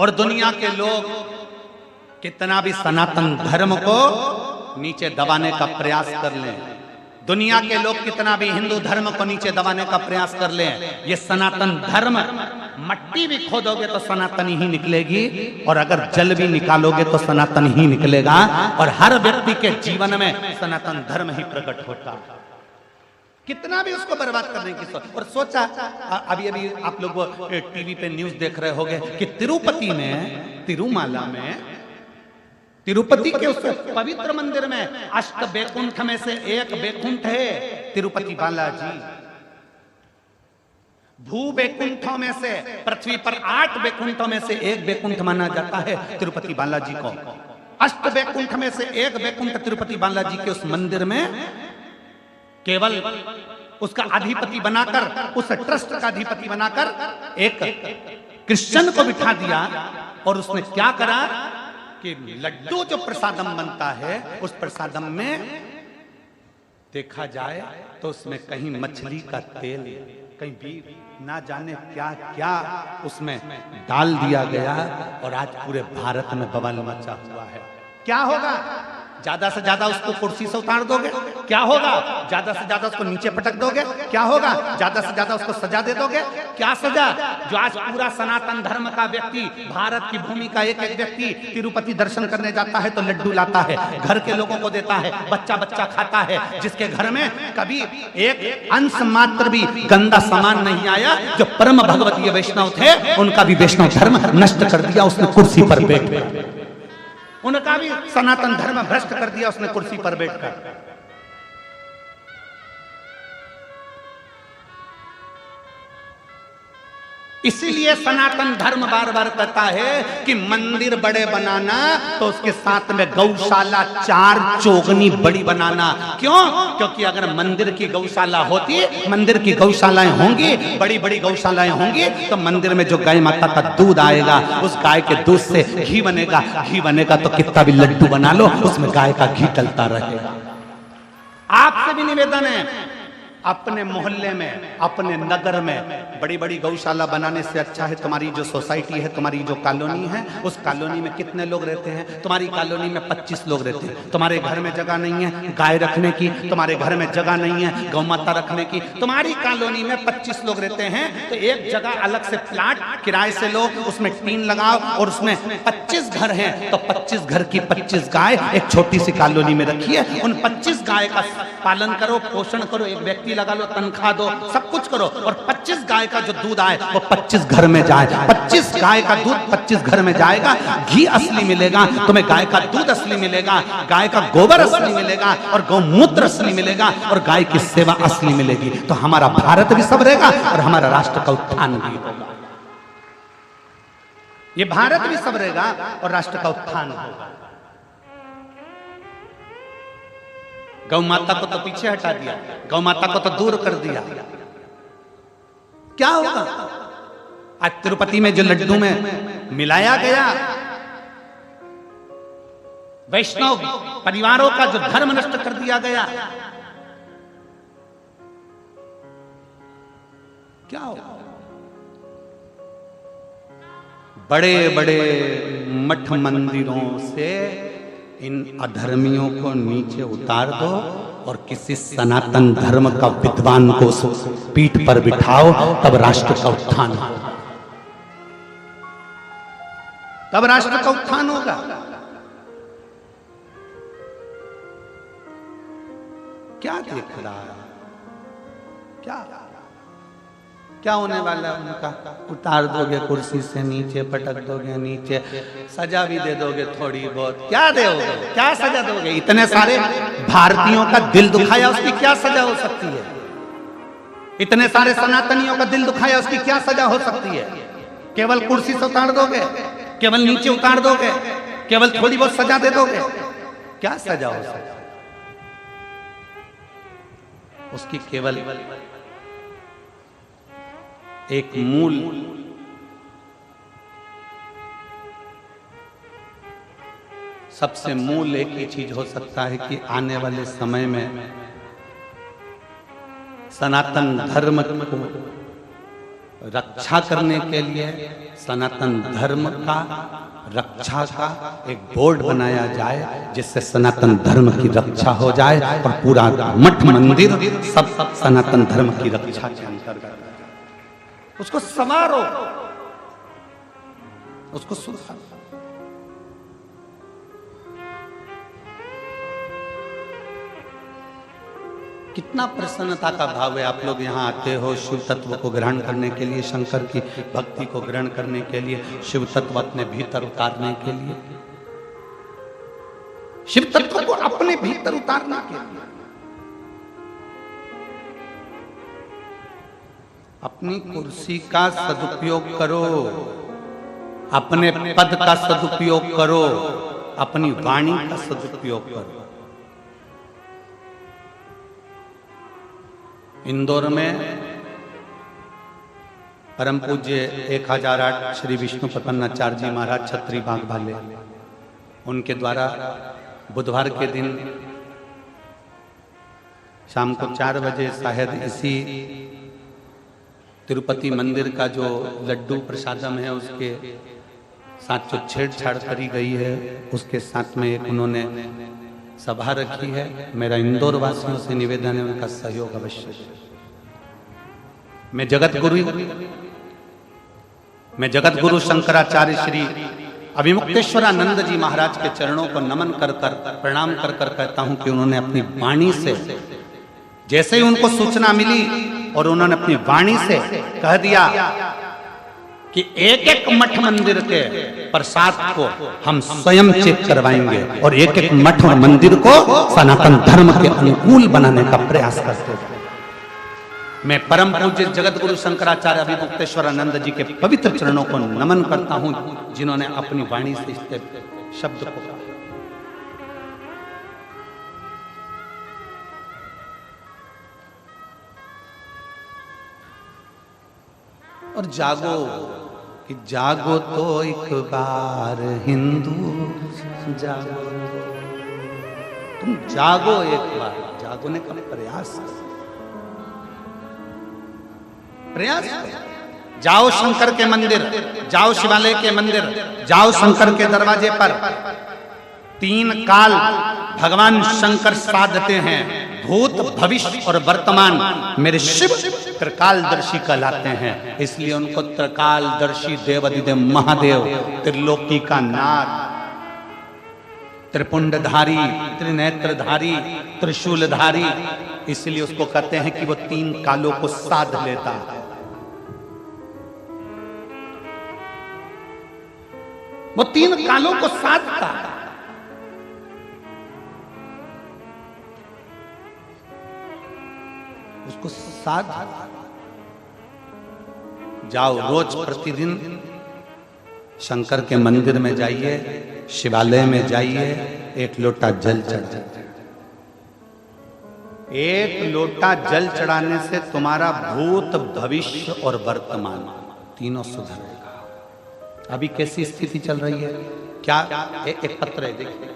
और दुनिया के लोग कितना भी सनातन धर्म को नीचे दबाने का प्रयास कर लें, दुनिया के लोग कितना भी हिंदू धर्म को नीचे दबाने का प्रयास कर लें, ये सनातन धर्म मट्टी भी खोदोगे तो सनातनी ही निकलेगी, और अगर जल भी निकालोगे तो सनातन ही निकलेगा, और हर व्यक्ति के जीवन में सनातन धर्म ही प्रकट होता है। कितना भी उसको बर्बाद करने की और सोचा। अभी अभी आप लोग टीवी पे न्यूज देख रहे होंगे कि तिरुपति में, तिरुमाला में, तिरुपति के उस पवित्र मंदिर में अष्ट बैकुंठ में से एक बैकुंठ है तिरुपति बालाजी। भू बैकुंठों में से, पृथ्वी पर 8 बैकुंठों में से एक बैकुंठ माना जाता है तिरुपति बालाजी को। अष्ट बैकुंठ में से एक बैकुंठ तिरुपति बालाजी के उस मंदिर में केवल उसका अधिपति बनाकर, उस ट्रस्ट का अधिपति बनाकर एक क्रिश्चियन को बिठा दिया, और उसने क्या करा कि लड्डू जो प्रसादम बनता है उस प्रसादम में देखा जाए तो उसमें कहीं मछली का तेल, कहीं भी ना जाने क्या क्या उसमें डाल दिया गया, और आज पूरे भारत में बवाल मचा हुआ है। क्या होगा? ज्यादा से ज्यादा उसको कुर्सी से उतार दोगे, क्या होगा? ज्यादा से ज्यादा उसको नीचे पटक दोगे, क्या होगा? ज्यादा से ज्यादा उसको सजा दे दोगे, क्या सजा? जो आज पूरा सनातन धर्म का व्यक्ति, भारत की भूमि का एक एक व्यक्ति तिरुपति दर्शन करने जाता है तो लड्डू लाता है, घर के लोगों को देता है, बच्चा बच्चा खाता है, जिसके घर में कभी एक अंश मात्र भी गंदा सामान नहीं आया, जो परम भगवतीय वैष्णव थे उनका भी वैष्णव धर्म नष्ट कर दिया उसने कुर्सी पर बैठकर, उनका भी सनातन धर्म भ्रष्ट कर दिया उसने कुर्सी पर बैठकर। इसीलिए सनातन धर्म बार बार कहता है कि मंदिर बड़े बनाना तो उसके साथ में गौशाला 4 चौगनी बड़ी बनाना। क्यों? क्योंकि अगर मंदिर की गौशाला होती, मंदिर की गौशालाएं होंगी, बड़ी बड़ी गौशालाएं होंगी, तो मंदिर में जो गाय माता का दूध आएगा उस गाय के दूध से घी बनेगा, घी बनेगा तो कितना भी लड्डू बना लो उसमें गाय का घी डलता रहेगा। आपसे भी निवेदन है, अपने मोहल्ले में, अपने नगर में बड़ी बड़ी गौशाला बनाने से अच्छा है तुम्हारी जो सोसाइटी है, तुम्हारी जो कॉलोनी है, उस कॉलोनी में कितने लोग रहते हैं? तुम्हारी कॉलोनी में 25 लोग रहते हैं, तुम्हारे घर में जगह नहीं है गाय रखने की, तुम्हारे घर में जगह नहीं है गौ माता रखने की, तुम्हारी कॉलोनी में 25 लोग रहते हैं, तो एक जगह अलग से प्लाट किराए से लो, उसमें टीन लगाओ, और उसमें 25 घर हैं तो 25 घर की 25 गाय एक छोटी सी कॉलोनी में रखिए, उन 25 गाय का पालन करो, पोषण करो, एक व्यक्ति लगा लो, तनख्वाह दो, सब कुछ करो, और 25 गाय का जो दूध आए वो 25 घर में जाए, 25 गाय का दूध 25 घर में जाएगा, घी असली मिलेगा तुम्हें, गाय का दूध असली मिलेगा, गाय का गोबर असली मिलेगा, और गौमूत्र असली मिलेगा, और गाय की सेवा असली मिलेगी, तो हमारा भारत भी सब रहेगा और हमारा राष्ट्र का उत्थान भी होगा। ये भारत भी सब रहेगा और राष्ट्र का उत्थान होगा। गौ माता को तो पीछे हटा दिया, गौ माता को तो दूर कर दिया, क्या होगा? आज तिरुपति में जो लड्डू में मिलाया गया, वैष्णव परिवारों का जो धर्म नष्ट कर दिया गया, क्या होगा? बड़े बड़े मठ मंदिरों से इन अधर्मियों को नीचे उतार दो, और किसी सनातन धर्म का विद्वान को पीठ पर बिठाओ, तब राष्ट्र का उत्थान होगा, तब राष्ट्र का उत्थान होगा। क्या देख रहा है? क्या होने वाला है उनका? उतार दोगे कुर्सी से, नीचे पटक दोगे, नीचे सजा भी दे दोगे थोड़ी बहुत, क्या दोगे? क्या सजा दोगे? इतने सारे भारतीयों का दिल दुखाया, उसकी क्या सजा हो सकती है? इतने सारे सनातनियों का दिल दुखाया, उसकी क्या सजा हो सकती है? केवल कुर्सी से उतार दोगे, केवल नीचे उतार दोगे, केवल थोड़ी बहुत सजा दे दोगे, क्या सजा हो सकती है? उसकी केवल एक मूल सबसे मूल एक ही चीज हो सकता है कि आने वाले समय में सनातन धर्म को रक्षा करने के लिए सनातन धर्म का रक्षा का एक बोर्ड बनाया जाए, जिससे सनातन धर्म की रक्षा हो जाए और पूरा मठ मंदिर सब सनातन धर्म की रक्षा के अंतर्गत। उसको संवारो, उसको सुधारो। कितना प्रसन्नता का भाव है। आप लोग यहाँ आते हो शिव तत्व को ग्रहण करने के लिए, शंकर की भक्ति को ग्रहण करने के लिए, शिव तत्व अपने भीतर उतारने के लिए, शिव तत्व को अपने भीतर उतारने के लिए। अपनी कुर्सी का सदुपयोग करो, अपने पद का सदुपयोग करो, अपनी वाणी का सदुपयोग करो। इंदौर में परम पूज्य 1008 श्री विष्णु प्रपन्नाचार्य जी महाराज छत्री बाग वाले, उनके द्वारा बुधवार के दिन शाम को 4 बजे शायद इसी तिरुपति मंदिर का जो लड्डू प्रसादम है उसके साथ जो छेड़छाड़ करी गई है, उसके साथ में एक उन्होंने सभा रखी है। मेरा इंदौर वासियों से निवेदन है, उनका सहयोग अवश्य। मैं जगत गुरु शंकराचार्य श्री अभिमुक्तेश्वरानंद जी महाराज के चरणों को नमन कर प्रणाम कर कहता हूं कि उन्होंने अपनी वाणी से, जैसे ही उनको सूचना मिली और उन्होंने अपनी वाणी से कह दिया कि एक एक मठ मंदिर के प्रसाद को हम स्वयं चेक करवाएंगे और एक एक मठ और मंदिर को सनातन धर्म के अनुकूल बनाने का प्रयास करते हैं। मैं परम पूज्य जगत गुरु शंकराचार्य अभिमुक्तेश्वरानंद जी के पवित्र चरणों को नमन करता हूं, जिन्होंने अपनी वाणी से इस शब्द को और जागो कि जागो तो एक बार हिंदू जागो, तुम जागो एक बार, जागोने का प्रयास करो, प्रयास करो। जाओ शंकर के मंदिर, जाओ शिवालय के मंदिर, जाओ शंकर के दरवाजे पर। 3 काल भगवान शंकर साधते हैं, भूत भविष्य और वर्तमान। मेरे शिव त्रिकालदर्शी कहलाते हैं, इसलिए उनको त्रिकालदर्शी देवाधिदेव महादेव, त्रिलोकी का नाथ, त्रिपुंडधारी, त्रिनेत्रधारी, त्रिशूलधारी, इसलिए उसको कहते हैं कि वो 3 कालों को साध लेता है। वो 3 कालों को साधता है। उसको साध जाओ, रोज प्रतिदिन शंकर के मंदिर में जाइए, शिवालय में जाइए, 1 लोटा जल चढ़ाइए। 1 लोटा जल चढ़ाने से तुम्हारा भूत भविष्य और वर्तमान तीनों सुधरेगा। अभी कैसी स्थिति चल रही है? क्या एक पत्र है, देखिए।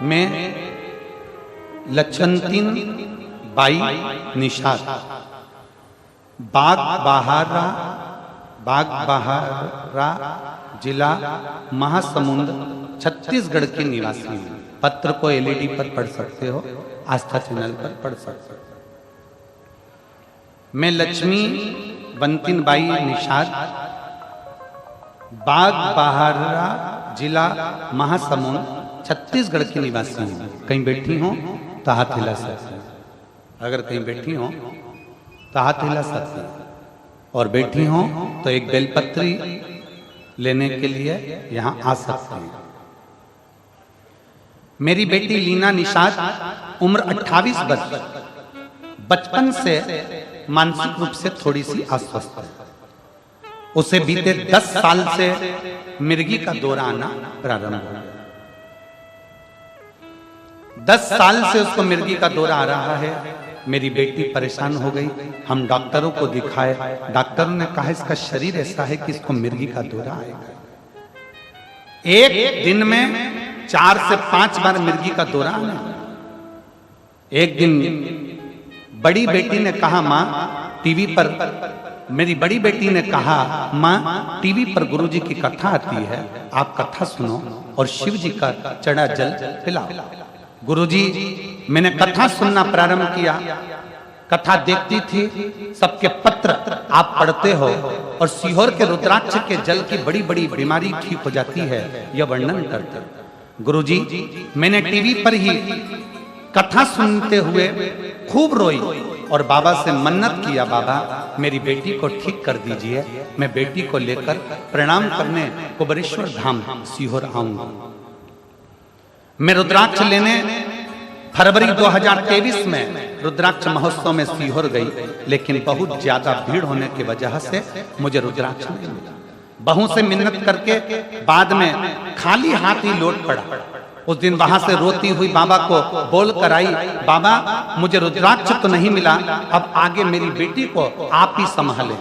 मैं लक्षणतीन बाई निषाद बाग बहारा जिला महासमुंद छत्तीसगढ़ के निवासी हूँ। पत्र को एलईडी पर पढ़ सकते हो, आस्था चैनल पर पढ़ सकते हो। मैं लक्ष्मी बंतिन बाई निषाद बाग बहारा जिला महासमुंद छत्तीसगढ़ की निवासी हूँ। कहीं बैठी हो तो हाथ हिला सकते हैं, अगर कहीं बैठी हो तो हाथ हिला सकते हैं, और बैठी हो तो एक बेलपत्री लेने के लिए यहाँ आ सकते हैं। मेरी बेटी लीना निषाद, उम्र 28 वर्ष, बचपन से मानसिक रूप से थोड़ी सी अस्वस्थ है। उसे बीते 10 साल से मिर्गी का दौरा आना प्रारंभ हो गया। 10 साल से उसको मिर्गी का दौरा आ रहा है। मेरी बेटी परेशान हो गई, हम डॉक्टरों को दिखाए, डॉक्टरों ने कहा इसका शरीर ऐसा है कि इसको मिर्गी का दौरा आएगा। एक दिन में 4 से 5 बार मिर्गी का दौरा आना। एक दिन बड़ी बेटी ने कहा, माँ टीवी पर, मेरी बड़ी बेटी ने कहा, माँ टीवी पर गुरुजी की कथा आती है, आप कथा सुनो और शिव जी का चढ़ा जल पिलाओ। गुरुजी, मैंने कथा सुनना प्रारंभ किया, कथा देखती थी, सबके पत्र आप पढ़ते हो और सीहोर के रुद्राक्ष के जल की बड़ी बड़ी बीमारी ठीक हो जाती है, यह वर्णन करते। गुरुजी, मैंने टीवी पर ही कथा सुनते हुए खूब रोई और बाबा से मन्नत किया, बाबा मेरी बेटी को ठीक कर दीजिए, मैं बेटी को लेकर प्रणाम करने कुबेरेश्वर धाम सीहोर आऊंगा। मैं रुद्राक्ष लेने फरवरी 2023 में रुद्राक्ष महोत्सव में सीहोर गई, लेकिन बहुत ज्यादा भीड़ होने की वजह से मुझे रुद्राक्ष नहीं मिला। बहू से मिन्नत करके बाद में खाली हाथ ही लौट पड़ा। उस दिन वहां से रोती हुई बाबा को बोल कर आई, बाबा मुझे रुद्राक्ष तो नहीं मिला, अब आगे मेरी बेटी को आप ही संभालें।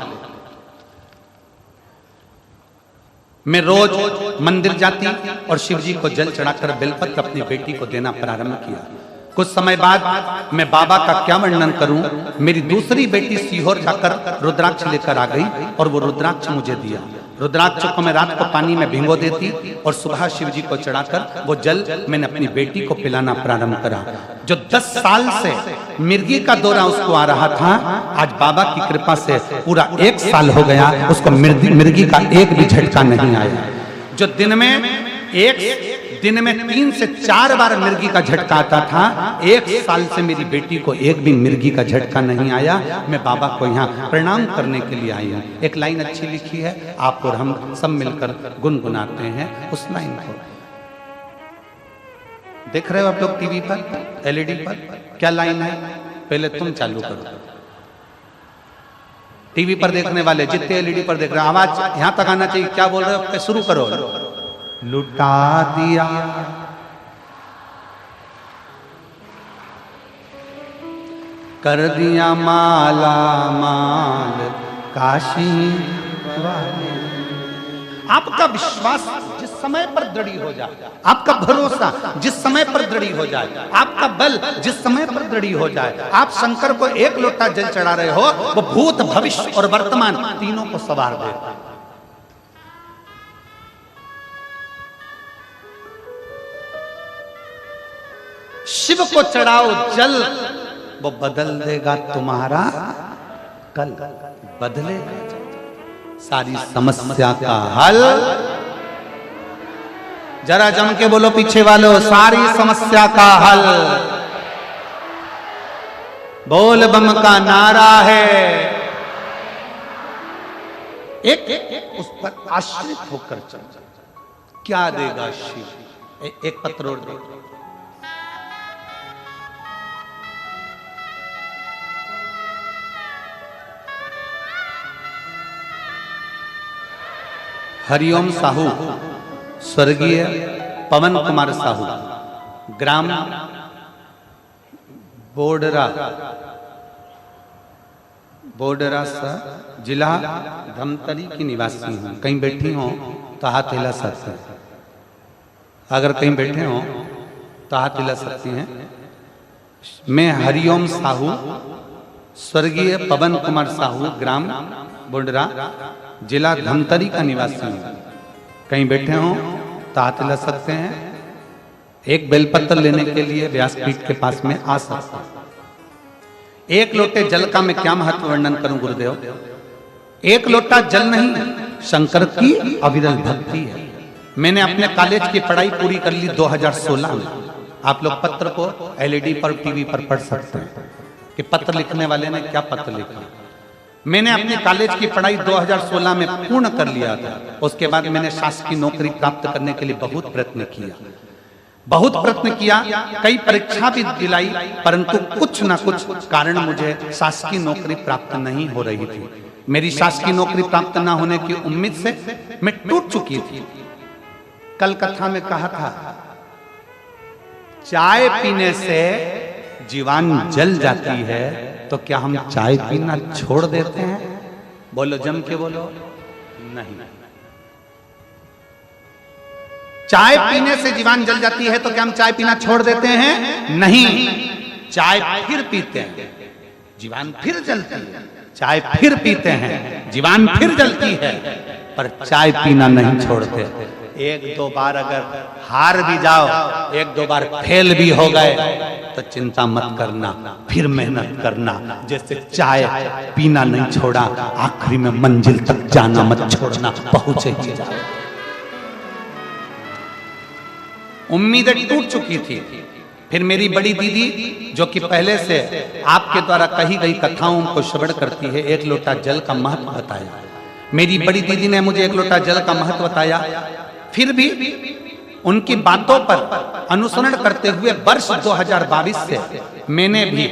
मैं रोज मंदिर जाती और शिव जी को जल चढ़ाकर बेलपत्र अपनी बेटी को देना प्रारंभ किया। कुछ समय बाद मैं बाबा का क्या वर्णन करूं, मेरी दूसरी बेटी सीहोर जाकर रुद्राक्ष लेकर आ गई और वो रुद्राक्ष मुझे दिया। रुद्राक्ष को मैं रात को पानी में भिगो देती और सुबह शिव जी को चढ़ाकर वो जल मैंने अपनी बेटी को पिलाना प्रारंभ करा। जो 10 साल से मिर्गी का दौरा उसको आ रहा था, आज बाबा की कृपा से पूरा 1 साल हो गया, उसको मिर्गी का एक भी झटका नहीं आया। जो दिन में 3 से 4 बार मिर्गी का झटका आता था, 1 साल से मेरी बेटी को एक भी मिर्गी का झटका नहीं आया। मैं बाबा को यहाँ प्रणाम करने के लिए आई हूँ। एक लाइन अच्छी लिखी है, आप और हम सब मिलकर गुनगुनाते हैं उस लाइन को। देख रहे हो आप लोग टीवी पर, एलईडी पर क्या लाइन है? पहले तुम चालू करो। टीवी पर देखने वाले जितने एलईडी पर देख रहे हैं, आवाज यहां तक आना चाहिए। क्या बोल रहे हो? शुरू करो। लुटा दिया कर दिया माला माल काशी वाले। आपका विश्वास जिस समय पर दृढ़ हो जाए, आपका भरोसा जिस समय पर दृढ़ हो जाए, आपका बल जिस समय पर दृढ़ हो जाए, आप शंकर को 1 लोटा जल चढ़ा रहे हो, वो भूत भविष्य और वर्तमान तीनों को सवार देगा। शिव को चढ़ाओ जल, वो बदल देगा तुम्हारा कल, बदलेगा सारी समस्या का हल। जरा जम के बोलो पीछे वालों, सारी समस्या का हल बोल बम का नारा है। एक उस पर आश्रित होकर चल, क्या देगा शिव? एक पत्र और दे। हरिओम साहू, स्वर्गीय पवन कुमार साहू, ग्राम बोडरा जिला धमतरी की निवासी हूँ। कहीं बैठी हो तो हाथ हिला सकते हैं, अगर कहीं बैठे हो तो हाथ हिला सकती हैं। मैं हरिओम साहू, स्वर्गीय पवन कुमार साहू, ग्राम बोडरा जिला धमतरी का निवासी हूँ। कहीं बैठे हो तो हाथ हिला सकते हैं। एक बेलपत्र लेने के लिए व्यासपीठ के पास में आ सकता। 1 लोटे जल का मैं क्या महत्व वर्णन करूं गुरुदेव? 1 लोटा जल नहीं, शंकर की अविरल भक्ति है। मैंने अपने कॉलेज की पढ़ाई पूरी कर ली 2016 में। आप लोग पत्र को एलईडी पर, टीवी पर पढ़ सकते हैं कि पत्र लिखने वाले ने क्या पत्र लिखा। मैंने अपने कॉलेज की पढ़ाई 2016 में पूर्ण कर लिया था। उसके बाद मैंने शासकीय नौकरी प्राप्त करने के लिए बहुत प्रयत्न किया, कई परीक्षा भी दिलाई, परंतु कुछ ना कुछ कारण मुझे शासकीय नौकरी प्राप्त नहीं हो रही थी। मेरी शासकीय नौकरी प्राप्त ना होने की उम्मीद से मैं टूट चुकी थी। कल कथा में कहा था चाय पीने से जीवान जल जाती है, तो क्या हम चाय पीना छोड़ देते हैं? बोलो, जम के बोलो। नहीं। चाय पीने से जीवान जल जाती है तो क्या हम चाय पीना छोड़ देते हैं? नहीं। चाय फिर पीते हैं, जीवान फिर जलती है। चाय फिर पीते हैं, जीवान फिर जलती है, पर चाय पीना नहीं छोड़ते। एक दो बार अगर हार भी जाओ, एक दो बार फेल भी हो गए, तो चिंता मत करना, फिर मेहनत करना। जैसे चाय पीना नहीं छोड़ा, आखिरी में मंजिल तक जाना मत छोड़ना, पहुंचे ही जाओ। उम्मीदें टूट चुकी थी। फिर मेरी बड़ी दीदी, जो कि पहले से आपके द्वारा कही गई कथाओं को श्रवण करती है, एक लोटा जल का महत्व बताया। मेरी बड़ी दीदी ने मुझे एक लोटा जल का महत्व बताया। फिर भी उनकी बातों पर अनुसरण करते हुए वर्ष 2022 से मैंने भी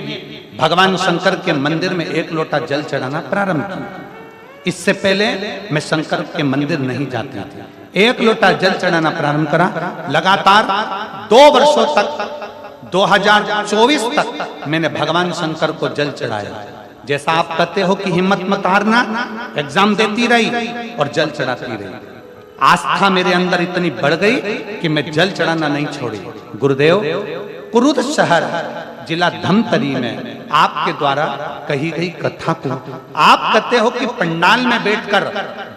भगवान शंकर के मंदिर में एक लोटा जल चढ़ाना प्रारंभ किया। इससे पहले मैं शंकर के मंदिर नहीं जाती थी। एक लोटा जल चढ़ाना प्रारंभ करा। लगातार 2 वर्षों तक, 2024 तक मैंने भगवान शंकर को जल चढ़ाया। जैसा आप कहते हो कि हिम्मत मत हारना, एग्जाम देती रही और जल चढ़ाती रही। आस्था मेरे अंदर इतनी बढ़ गई कि मैं जल चढ़ाना नहीं छोड़ी। गुरुदेव, कुरुद शहर जिला धमतरी में आपके द्वारा कही गई कथा को आप कहते हो कि पंडाल में बैठकर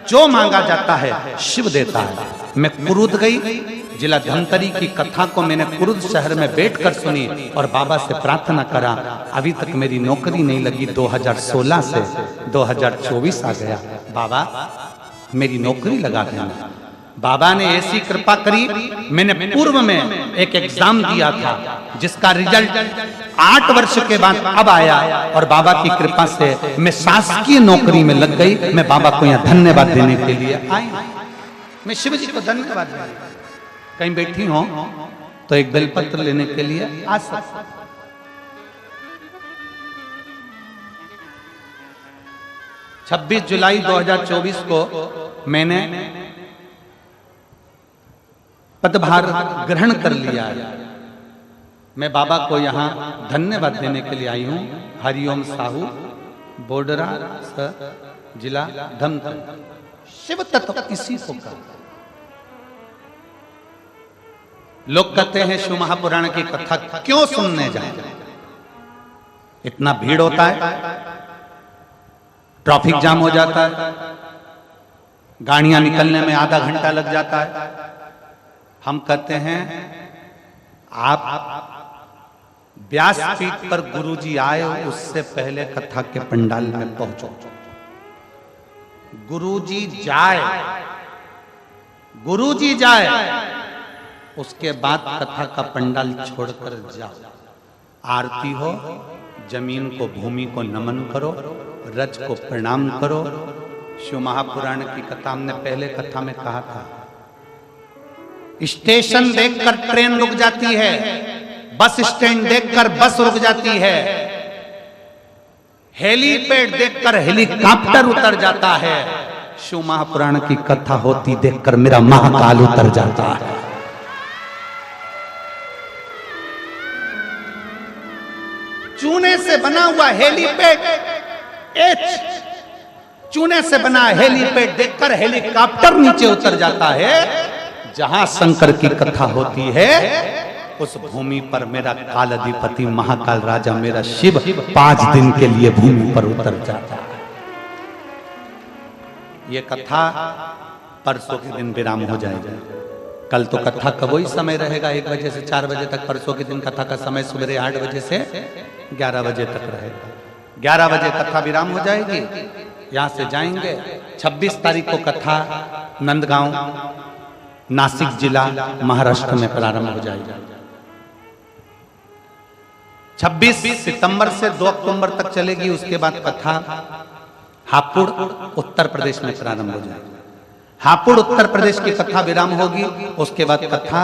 जो मांगा जाता है शिव देता है। मैं कुरुद गई, जिला धमतरी की कथा को मैंने कुरुद शहर में बैठकर सुनी और बाबा से प्रार्थना करा। अभी तक मेरी नौकरी नहीं लगी। 2016 से 2024 आ गया, बाबा मेरी नौकरी लगा देना। बाबा ने ऐसी कृपा करी, मैंने पूर्व में एक एग्जाम दिया था जिसका रिजल्ट 8 वर्ष के बाद अब आया, और बाबा की कृपा से मैं शासकीय नौकरी में लग गई। मैं बाबा को यहाँ धन्यवाद देने के लिए आई। मैं शिव जी को धन्यवाद देना। कहीं बैठी हो तो एक बेलपत्र लेने के लिए आ सकते। 26 जुलाई 2024 को मैंने पदभार ग्रहण कर लिया है। मैं बाबा को यहाँ धन्यवाद देने के लिए आई हूँ। हरिओम साहू, बोडरा जिला धमतरी। शिव तत्व इसी को कहते हैं। लोग कहते हैं शिव महापुराण की कथा क्यों सुनने जाए? इतना भीड़ होता है, ट्रैफिक जाम हो जाता है, गाड़ियां निकलने में आधा घंटा लग जाता है। हम कहते हैं आप व्यासपीठ पर गुरुजी आए, उससे पहले कथा के पंडाल में पहुंचो। गुरुजी जाए, उसके बाद कथा का पंडाल छोड़कर जाओ। आरती हो, जमीन को, भूमि को नमन करो, रज को प्रणाम करो। शिव महापुराण की कथा हमने पहले कथा में कहा था। स्टेशन देखकर ट्रेन रुक जाती है, बस स्टैंड देखकर बस रुक जाती है, हेलीपैड देखकर हेलीकॉप्टर उतर जाता है। शिव महापुराण की कथा होती देखकर मेरा महाकाल उतर जाता है। चूने से बना हुआ हेलीपैड, चूने से बना हेलीपैड देखकर हेलीकॉप्टर नीचे उतर जाता है। जहां शंकर की कथा होती है उस भूमि पर मेरा काल अधिपति महाकाल राजा मेरा शिव 5 दिन के लिए भूमि पर उतर जाता है। ये कथा परसों के दिन विराम हो जाएगा। कल तो कथा का वही समय रहेगा, 1 बजे से 4 बजे तक। परसों के दिन कथा का समय सवेरे 8 बजे से 11 बजे तक रहेगा। 11 बजे कथा विराम हो जाएगी। यहां से जाएंगे। 26 तारीख को कथा नंदगांव, नासिक जिला, महाराष्ट्र में प्रारंभ हो जाएगी। 26 सितंबर से 2 अक्टूबर तक चलेगी। उसके बाद कथा हापुड़ उत्तर प्रदेश में प्रारंभ हो जाएगी। हापुड़ उत्तर प्रदेश की कथा विराम होगी। उसके बाद कथा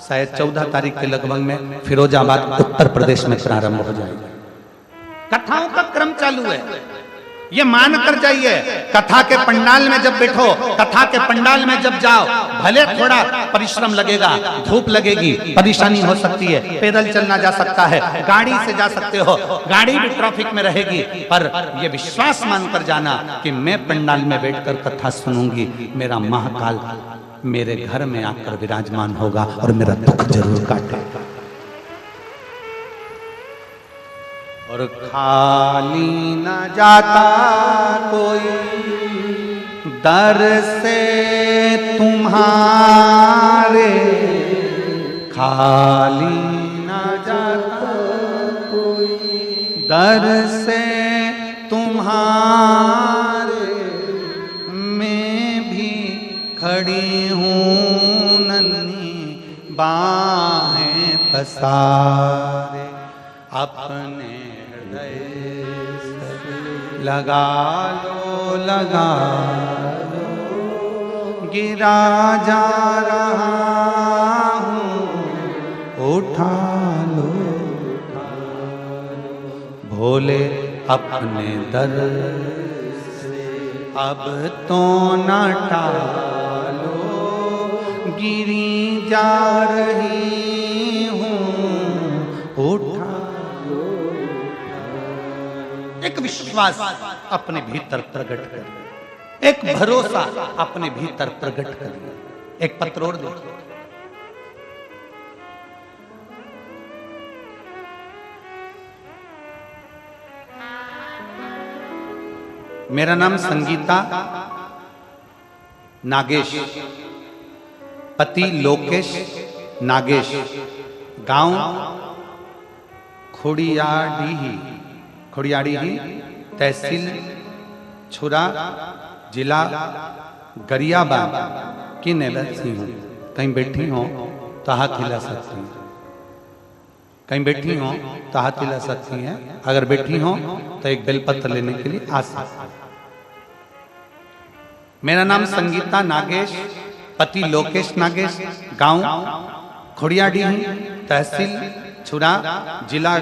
शायद 14 तारीख के लगभग में फिरोजाबाद उत्तर प्रदेश में प्रारंभ हो जाएगी। कथाओं का क्रम चालू है। ये मान कर जाइए। कथा के पंडाल में जब बैठो, कथा के पंडाल में जब जाओ, भले थोड़ा परिश्रम लगेगा, धूप लगेगी, परेशानी हो सकती है, पैदल चलना जा सकता है, गाड़ी से जा सकते हो, गाड़ी भी ट्रैफिक में रहेगी, पर ये विश्वास मानकर जाना कि मैं पंडाल में बैठकर कथा सुनूंगी, मेरा महाकाल मेरे घर में आकर विराजमान होगा और मेरा दुख जरूर काटेगा। और खाली न जाता कोई दर से तुम्हारे, खाली न जाता कोई दर से तुम्हारे, मैं भी खड़ी हूँ नन्ही बाहें पसारे, अपने लगा लो गिरा जा रहा हूँ, उठा लो भोले अपने दर से अब तो न टालो, गिरी जा रही हूँ, उठा। एक विश्वास अपने भीतर प्रकट करिए, एक भरोसा अपने भीतर प्रकट करिए। एक पत्र और देखिए, मेरा नाम संगीता नागेश, पति लोकेश नागेश, गांव खोड़ियाड़ी, तहसील छुरा, जिला गरियाबाद की निवासी हूँ। कहीं बैठी हो तो हाथ हिला सकती हैं, कहीं बैठी हो तो हाथ हिला सकती हैं, अगर बैठी हो तो एक बेलपत्र लेने के लिए आ सकती हैं। मेरा नाम संगीता नागेश, पति लोकेश नागेश, गांव खोड़ियाड़ी, तहसील छुरा, जिला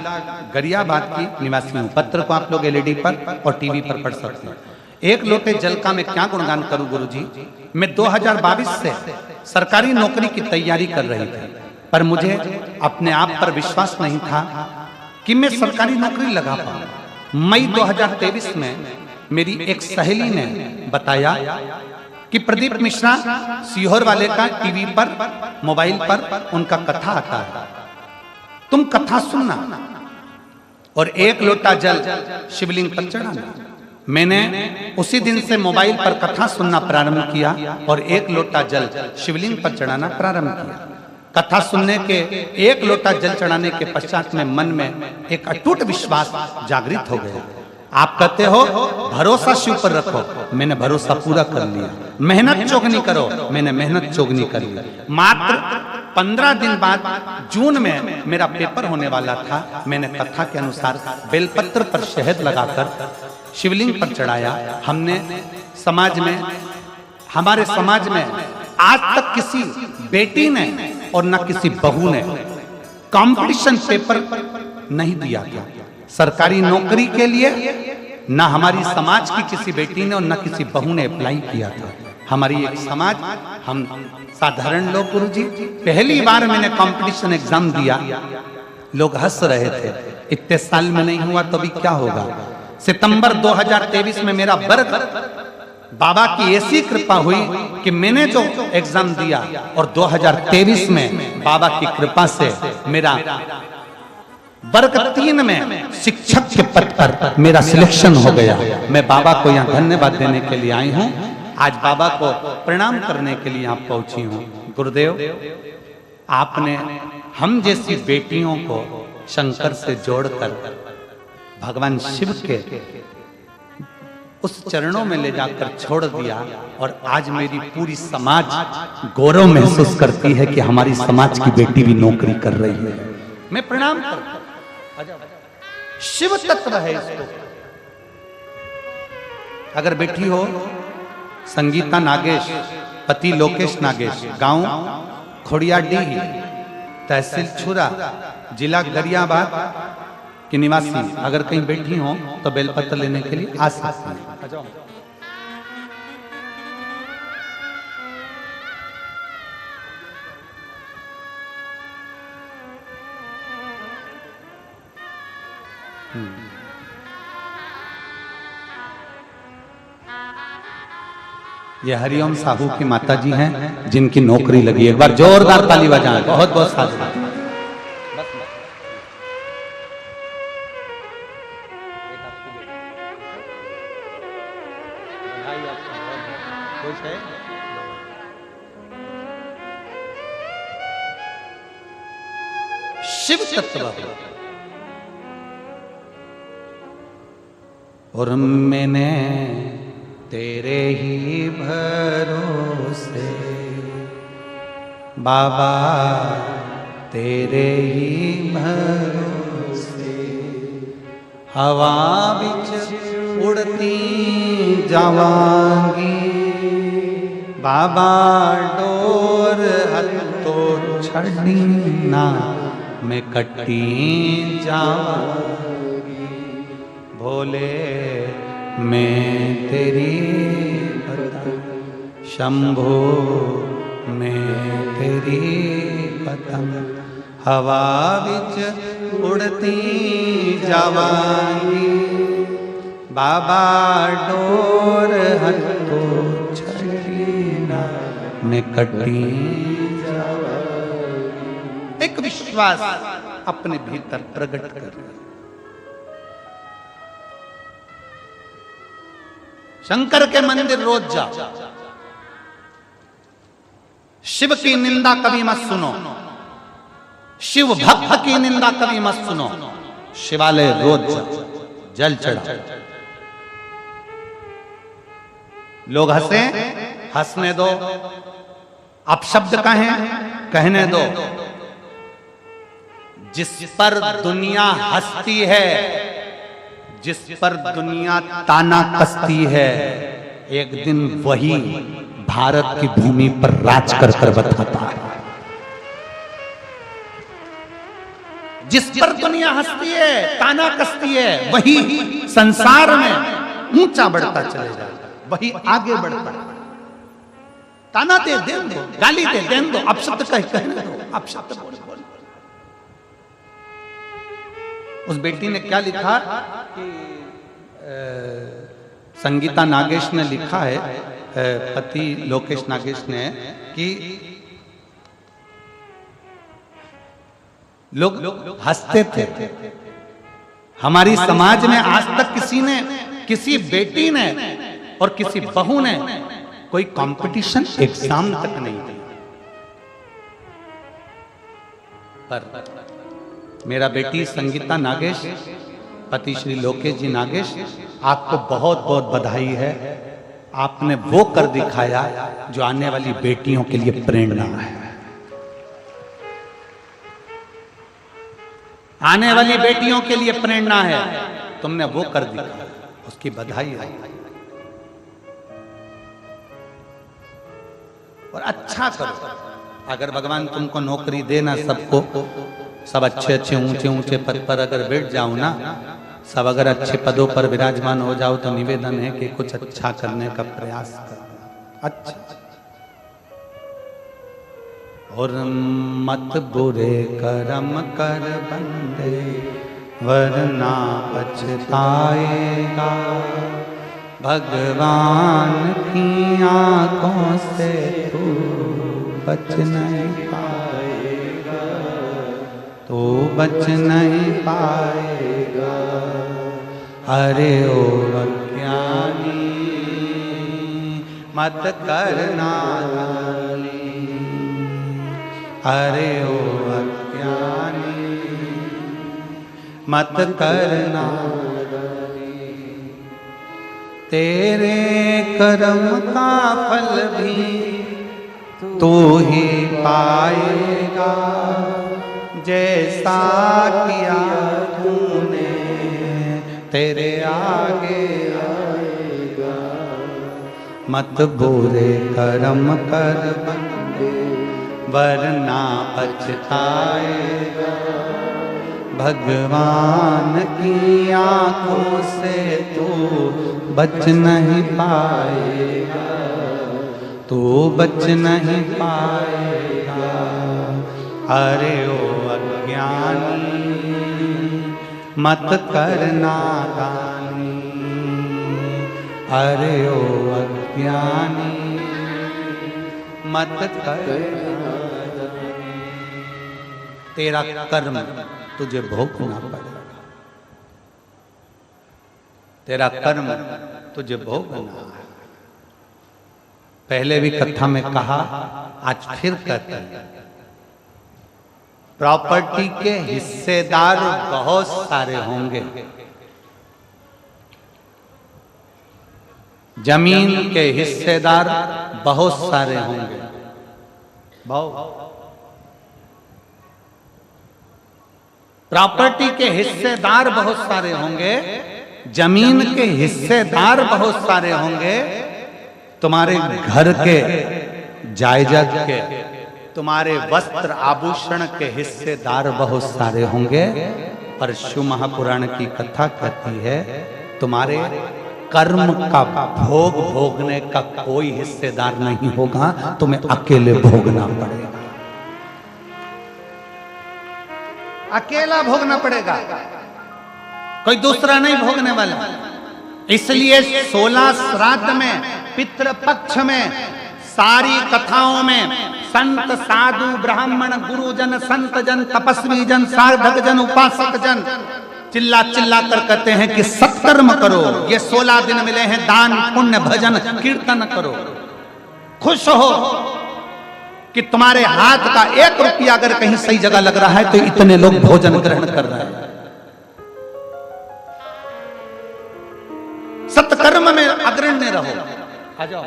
गरियाबाद की निवासी हूँ। पत्र को आप लोग एलईडी पर और टीवी पर पढ़ सकते हैं। एक लोटे जल का मैं क्या गुणगान करूं गुरुजी। मैं 2022 से सरकारी नौकरी की तैयारी कर रही थी, पर मुझे अपने आप पर विश्वास नहीं था कि मैं सरकारी नौकरी लगा पाऊं। मई 2023 में मेरी एक सहेली ने बताया कि प्रदीप मिश्रा सीहोर वाले का टीवी पर, मोबाइल पर उनका कथा आता है, तुम कथा सुनना और एक लोटा जल शिवलिंग पर चढ़ाना। मैंने उसी दिन से मोबाइल पर कथा सुनना प्रारंभ किया और एक लोटा जल शिवलिंग पर चढ़ाना प्रारंभ किया। कथा सुनने के, एक लोटा जल चढ़ाने के पश्चात में मन में एक अटूट विश्वास जागृत हो गया। आप कहते हो भरोसा शिव पर रखो, मैंने भरोसा पूरा कर लिया। मेहनत चौगनी करो, मैंने मेहनत चौगनी कर ली। मात्र 15 दिन बाद जून में मेरा पेपर होने वाला था। मैंने कथा के अनुसार बेलपत्र पर शहद लगाकर शिवलिंग पर चढ़ाया। हमने समाज में, हमारे समाज में आज तक किसी बेटी ने और न किसी बहू ने कंपटीशन पेपर नहीं दिया था सरकारी नौकरी के लिए। न हमारी समाज की किसी बेटी ने और न किसी बहू ने अप्लाई किया था। हमारी एक समाज, हम साधारण लोग गुरुजी, पहली बार मैंने कंपटीशन एग्जाम दिया, लोग हंस रहे थे। इतने साल में नहीं हुआ तो भी क्या होगा। सितंबर 2023 में मेरा वर्ग, बाबा की ऐसी कृपा हुई कि मैंने जो एग्जाम दिया और 2023 में बाबा की कृपा से मेरा वर्ग 3 में शिक्षक के पद पर मेरा सिलेक्शन हो गया। मैं बाबा को यहाँ धन्यवाद देने के लिए आई हूँ। आज बाबा को प्रणाम करने के लिए यहाँ पहुंची हूँ। गुरुदेव, आपने हम जैसी बेटियों को शंकर से जोड़कर भगवान शिव के उस चरणों में ले जाकर छोड़ दिया और आज मेरी पूरी समाज गौरव महसूस करती है कि हमारी समाज की बेटी भी नौकरी कर रही है। मैं प्रणाम करता हूं। शिव तत्व है इसको। अगर बेटी हो संगीता नागेश, पति लोकेश नागेश, गांव खोड़ियाडी, तहसील छुरा, जिला गरियाबाद कि निवासी अगर कहीं बैठी हो तो बेलपत्र लेने के लिए आ सकती हैं। आ जाओ। ये हरिओम साहू की माता जी हैं जिनकी नौकरी लगी है। एक बार जोरदार ताली बजाएं। बहुत बहुत साधु। शिव तत्व और मैंने तेरे ही भरोसे बाबा तेरे ही भरोसे हवा बिच उड़ती जावांगी बाबा डोर हल तो छड़ी ना मैं कटी जावांगी भोले मैं तेरी पतंग शंभो मैं तेरी पतंग हवा विच उड़ती जावांगी बाबा डोर हथो छड़ीना मैं कटी जावांगी। एक विश्वास अपने भीतर प्रकट कर शंकर के मंदिर रोज जाओ। शिव की निंदा कभी मत सुनो, शिव भक्त की निंदा कभी मत सुनो। शिवालय रोज जाओ, जल चढ़ाओ। लोग हंसे, हंसने दो, अपशब्द कहें, कहने दो। जिस पर दुनिया हंसती है, जिस पर दुनिया ताना कसती है, एक दिन वही भारत की भूमि पर राज कर कर बताता है। जिस पर दुनिया हंसती है, ताना कसती है, वही संसार में ऊंचा बढ़ता चलेगा, वही आगे बढ़ता है। ताना दे दो, गाली दे दो, अपशब्द कहने दो, अपशब्द बोल। उस बेटी ने क्या लिखा कि संगीता नागेश ने लिखा है, पति लोकेश नागेश ने, कि लोग हंसते थे। हमारी समाज में आज तक किसी ने, किसी बेटी ने और किसी बहू ने कोई कंपटीशन एग्जाम तक नहीं दिया। पर मेरा बेटी संगीता नागेश, पति श्री लोकेश जी नागेश, आपको बहुत बहुत बधाई है। आपने वो कर दिखाया जो आने वाली बेटियों के लिए प्रेरणा है। आने वाली बेटियों के लिए प्रेरणा है। तुमने वो कर दिखाया, उसकी बधाई है। और अच्छा करो। अगर भगवान तुमको नौकरी देना, सबको सब अच्छे अच्छे ऊंचे ऊंचे पद पर अगर बैठ जाओ ना, सब अगर अच्छे पदों पर विराजमान हो जाओ, तो निवेदन है कि कुछ अच्छा करने का प्रयास करना। अच्छा और मत बुरे कर्म कर बंदे वरना पछताएगा, भगवान की आंखों से तू बच नहीं पाएगा, तो बच नहीं पाएगा। अरे ओ अज्ञानी मत करना नाली, अरे ओ अज्ञानी मत करना नाली। तेरे कर्म का फल भी तू ही पाएगा, जैसा किया तूने तेरे आगे आएगा। मत बुरे कर्म कर बंदे वरना पछताएगा, भगवान की आंखों से तू बच नहीं पाएगा, तू बच नहीं पाएगा। अरे ओ अज्ञानी मत करना दानी, अरे ओ अज्ञानी मत करना दानी। तेरा कर्म तुझे भोगना पड़ेगा, तेरा कर्म तुझे भोगना है। पहले भी कथा में कहा, आज फिर कहते हैं, प्रॉपर्टी के हिस्सेदार बहुत सारे होंगे, जमीन के हिस्सेदार बहुत सारे होंगे। प्रॉपर्टी के हिस्सेदार बहुत सारे होंगे, जमीन के हिस्सेदार बहुत सारे होंगे, तुम्हारे घर के जायदाद के, तुम्हारे वस्त्र आभूषण के हिस्सेदार बहुत सारे होंगे। पर शिव महापुराण की कथा कहती है, तुम्हारे कर्म का भोग भोगने का कोई हिस्सेदार नहीं होगा, तुम्हें अकेले भोगना पड़ेगा, अकेला भोगना पड़ेगा, कोई दूसरा नहीं भोगने वाला। इसलिए 16 श्राद्ध में, पितृपक्ष में, सारी कथाओं में संत साधु ब्राह्मण गुरुजन संत जन तपस्वी जन साधक जन उपासक जन चिल्ला चिल्ला कर कहते हैं कि सत्कर्म करो। ये 16 दिन मिले हैं, दान पुण्य भजन कीर्तन करो, खुश हो कि तुम्हारे हाथ का 1 रुपया अगर कहीं सही जगह लग रहा है तो इतने लोग भोजन ग्रहण कर रहे हैं। सत्कर्म में अग्रणी रहो। आ जाओ।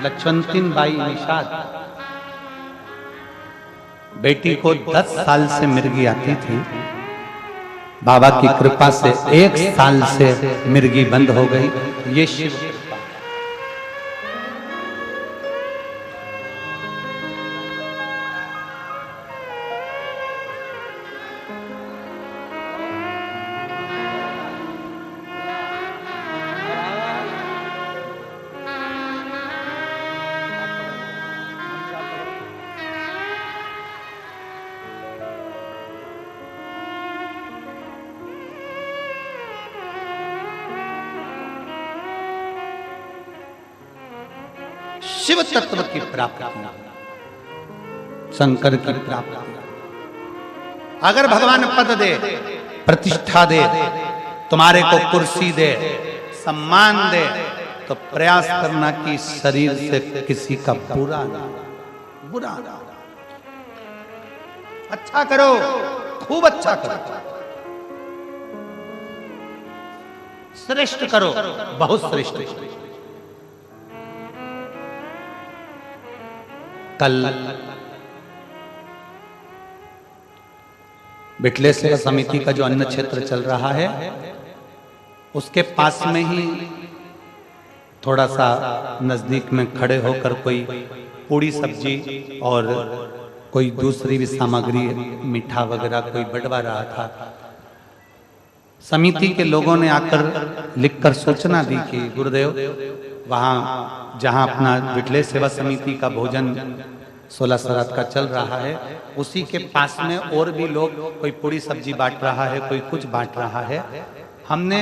लक्ष्मणती बाई निषाद बेटी को 10 साल से मिर्गी आती थी, बाबा की कृपा से 1 साल से मिर्गी बंद हो गई। ये शिव शिव तत्व की प्राप्ति, शंकर की प्राप्ति। अगर भगवान पद दे, प्रतिष्ठा दे, तुम्हारे को कुर्सी दे, सम्मान दे, तो प्रयास करना कि शरीर से किसी का बुरा ना, बुरा ना, अच्छा करो, खूब अच्छा करो, श्रेष्ठ करो, बहुत श्रेष्ठ करो। कल बिटले सेवा समिति का जो अन्न क्षेत्र चल रहा है, उसके पास में ही थोड़ा सा नजदीक में खड़े होकर कोई पूड़ी सब्जी और कोई दूसरी भी सामग्री, मीठा वगैरह कोई बंटवा रहा था। समिति के लोगों ने आकर लिखकर सूचना दी कि गुरुदेव, वहाँ जहाँ अपना बिटले सेवा समिति का भोजन 16 श्राद्ध का चल रहा है, उसी के पास में और भी लोग, कोई पूरी सब्जी बांट रहा है, कोई कुछ बांट रहा है। हमने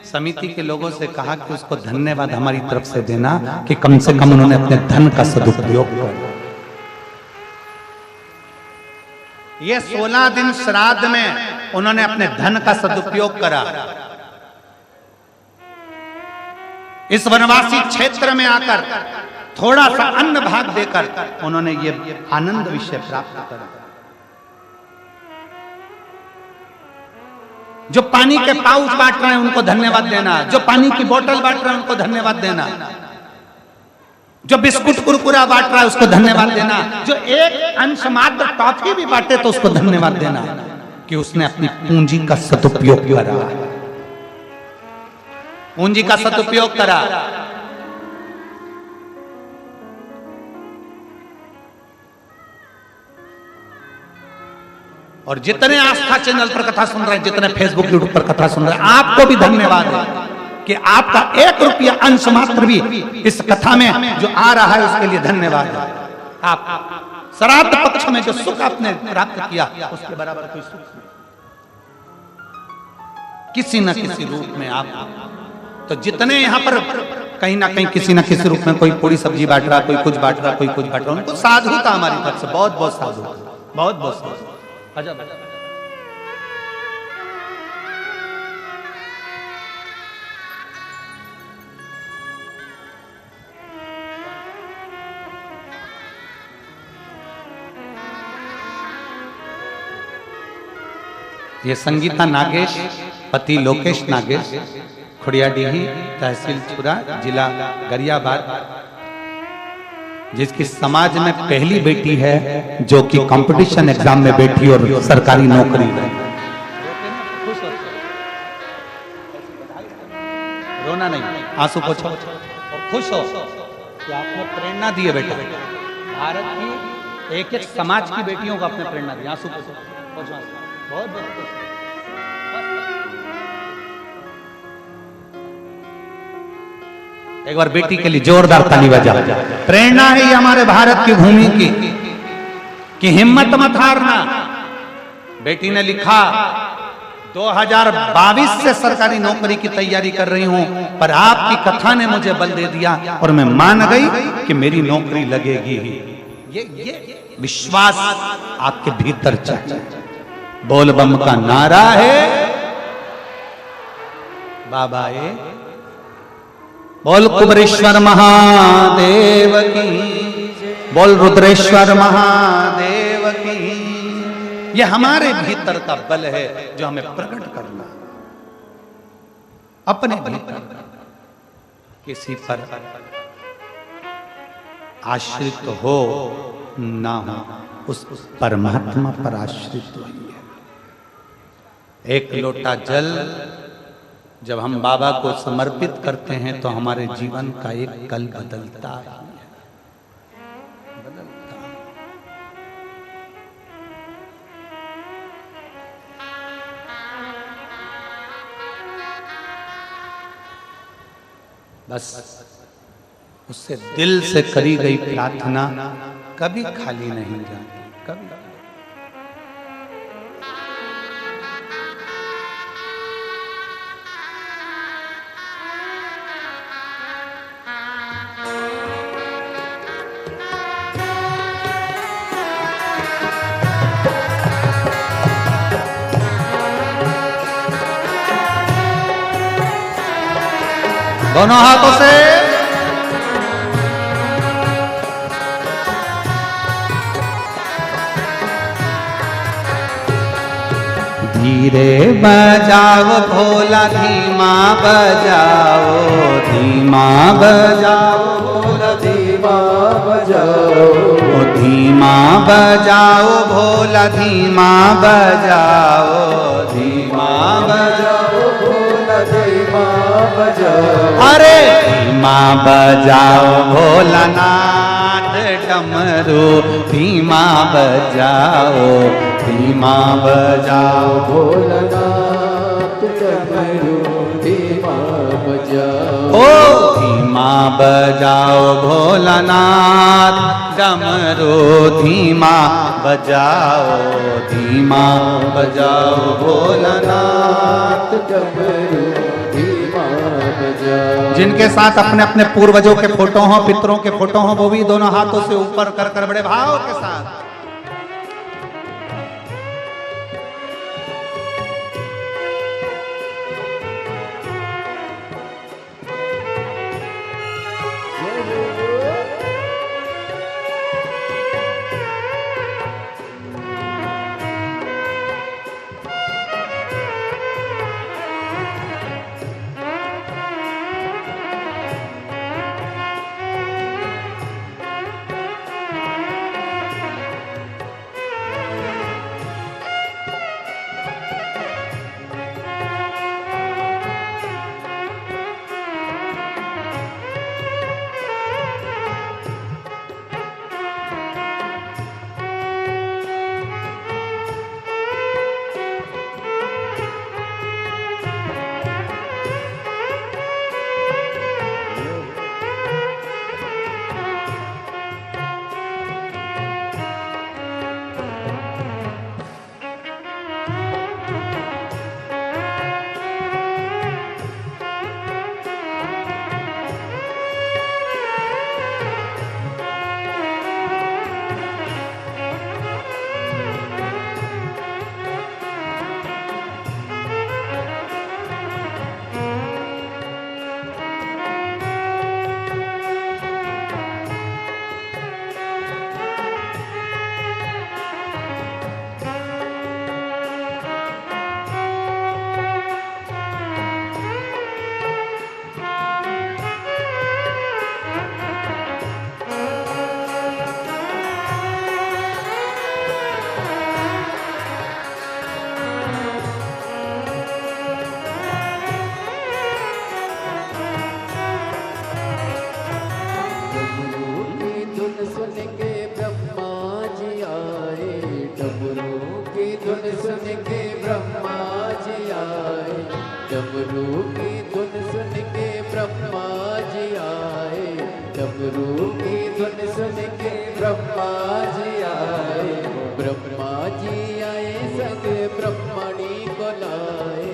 समिति के लोगों से कहा कि उसको धन्यवाद हमारी तरफ से देना कि कम से कम उन्होंने अपने धन का सदुपयोग किया। ये 16 दिन श्राद्ध में उन्होंने अपने धन का सदुपयोग करा। इस वनवासी क्षेत्र में आकर थोड़ा सा अन्न भाग देकर उन्होंने ये आनंद विषय प्राप्त करा। जो पानी के पाउच बांट रहे हैं उनको धन्यवाद देना, जो पानी की बोतल बांट रहे हैं उनको धन्यवाद देना। जो बिस्कुट कुरकुरा बांट रहा है उसको धन्यवाद देना, जो एक अंश मात्र टॉफी भी बांटे तो उसको धन्यवाद देना कि उसने अपनी पूंजी का सदुपयोग करा, पूंजी का सदुपयोग करा। और जितने आस्था चैनल पर कथा सुन रहे हैं, जितने फेसबुक यूट्यूब पर कथा सुन रहे हैं, आपको भी धन्यवाद है कि आपका 1 रुपया अंश मात्र भी इस कथा में जो आ रहा है उसके लिए धन्यवाद है। आप श्राद्ध पक्ष में जो सुख आपने प्राप्त किया उसके बराबर कोई सुख नहीं, किसी न किसी रूप में आप। तो जितने यहाँ पर कहीं ना कहीं किसी न किसी रूप में कोई पूरी सब्जी बांट रहा, कोई कुछ बांट रहा, कोई कुछ बांट रहा, उनको साधुता हमारी तरफ से बहुत बहुत साधु, बहुत बहुत साधु। ये संगीता नागेश, पति लोकेश नागेश, खुड़ियाडीही, तहसील चुरा, जिला गरियाबाद, जिसकी समाज में पहली बेटी है जो कि कंपटीशन एग्जाम में बैठी और सरकारी नौकरी है। रोना नहीं, आंसू पोछो और खुश हो कि आपने प्रेरणा दी है बेटा। भारत की एक एक समाज की बेटियों को आपने प्रेरणा दी। आंसू पोछो, बहुत बहुत। एक बार बेटी के लिए जोरदार ताली बजा। प्रेरणा है ये हमारे भारत की भूमि की कि हिम्मत मत हारना। बेटी ने लिखा 2022 से सरकारी नौकरी की तैयारी कर रही हूं, पर आपकी कथा ने मुझे बल दे दिया और मैं मान गई कि मेरी नौकरी लगेगी ही। ये विश्वास आपके भीतर चाहिए। बोल बम का नारा है बाबा ये, बोल कुबरेश्वर महादेव की, बोल रुद्रेश्वर महादेव की। ये हमारे भीतर का बल है जो हमें प्रकट करना, अपने भीतर किसी पर आश्रित हो ना हो, उस परमात्मा पर आश्रित होइए। एक लोटा जल जब हम बाबा को समर्पित करते हैं तो हमारे जीवन का एक कल बदलता है, बदलता है। बस उससे दिल से करी गई प्रार्थना कभी खाली नहीं जाती, कभी। दोनों हाथों से धीरे बजाओ भोला, धीमा बजाओ, धीमा बजाओ भोला, धीमा बजाओ, धीमा बजाओ भोला, धीमा बजाओ, धीमा बजाओ भोला, धीमा बजाओ। अरे धीमा बजाओ भोलानाथ डमरू, धीमा बजाओ, धीमा बजाओ भोलानाथ डमरू, धीमा बजाओ। ओ धीमा बजाओ भोलानाथ डमरू, धीमा बजाओ, धीमा बजाओ भोलानाथ डमरू, धीमा बजाओ। जिनके साथ अपने अपने पूर्वजों के फोटो हों, पितरों के फोटो हों, वो भी दोनों हाथों से ऊपर कर कर बड़े भाव के साथ डमरू की धुन सुन के ब्रह्मा जी आए, डमरू की धुन सुन के ब्रह्मा जी आए, ब्रह्मा जी आए संग ब्रह्मणी को लाए,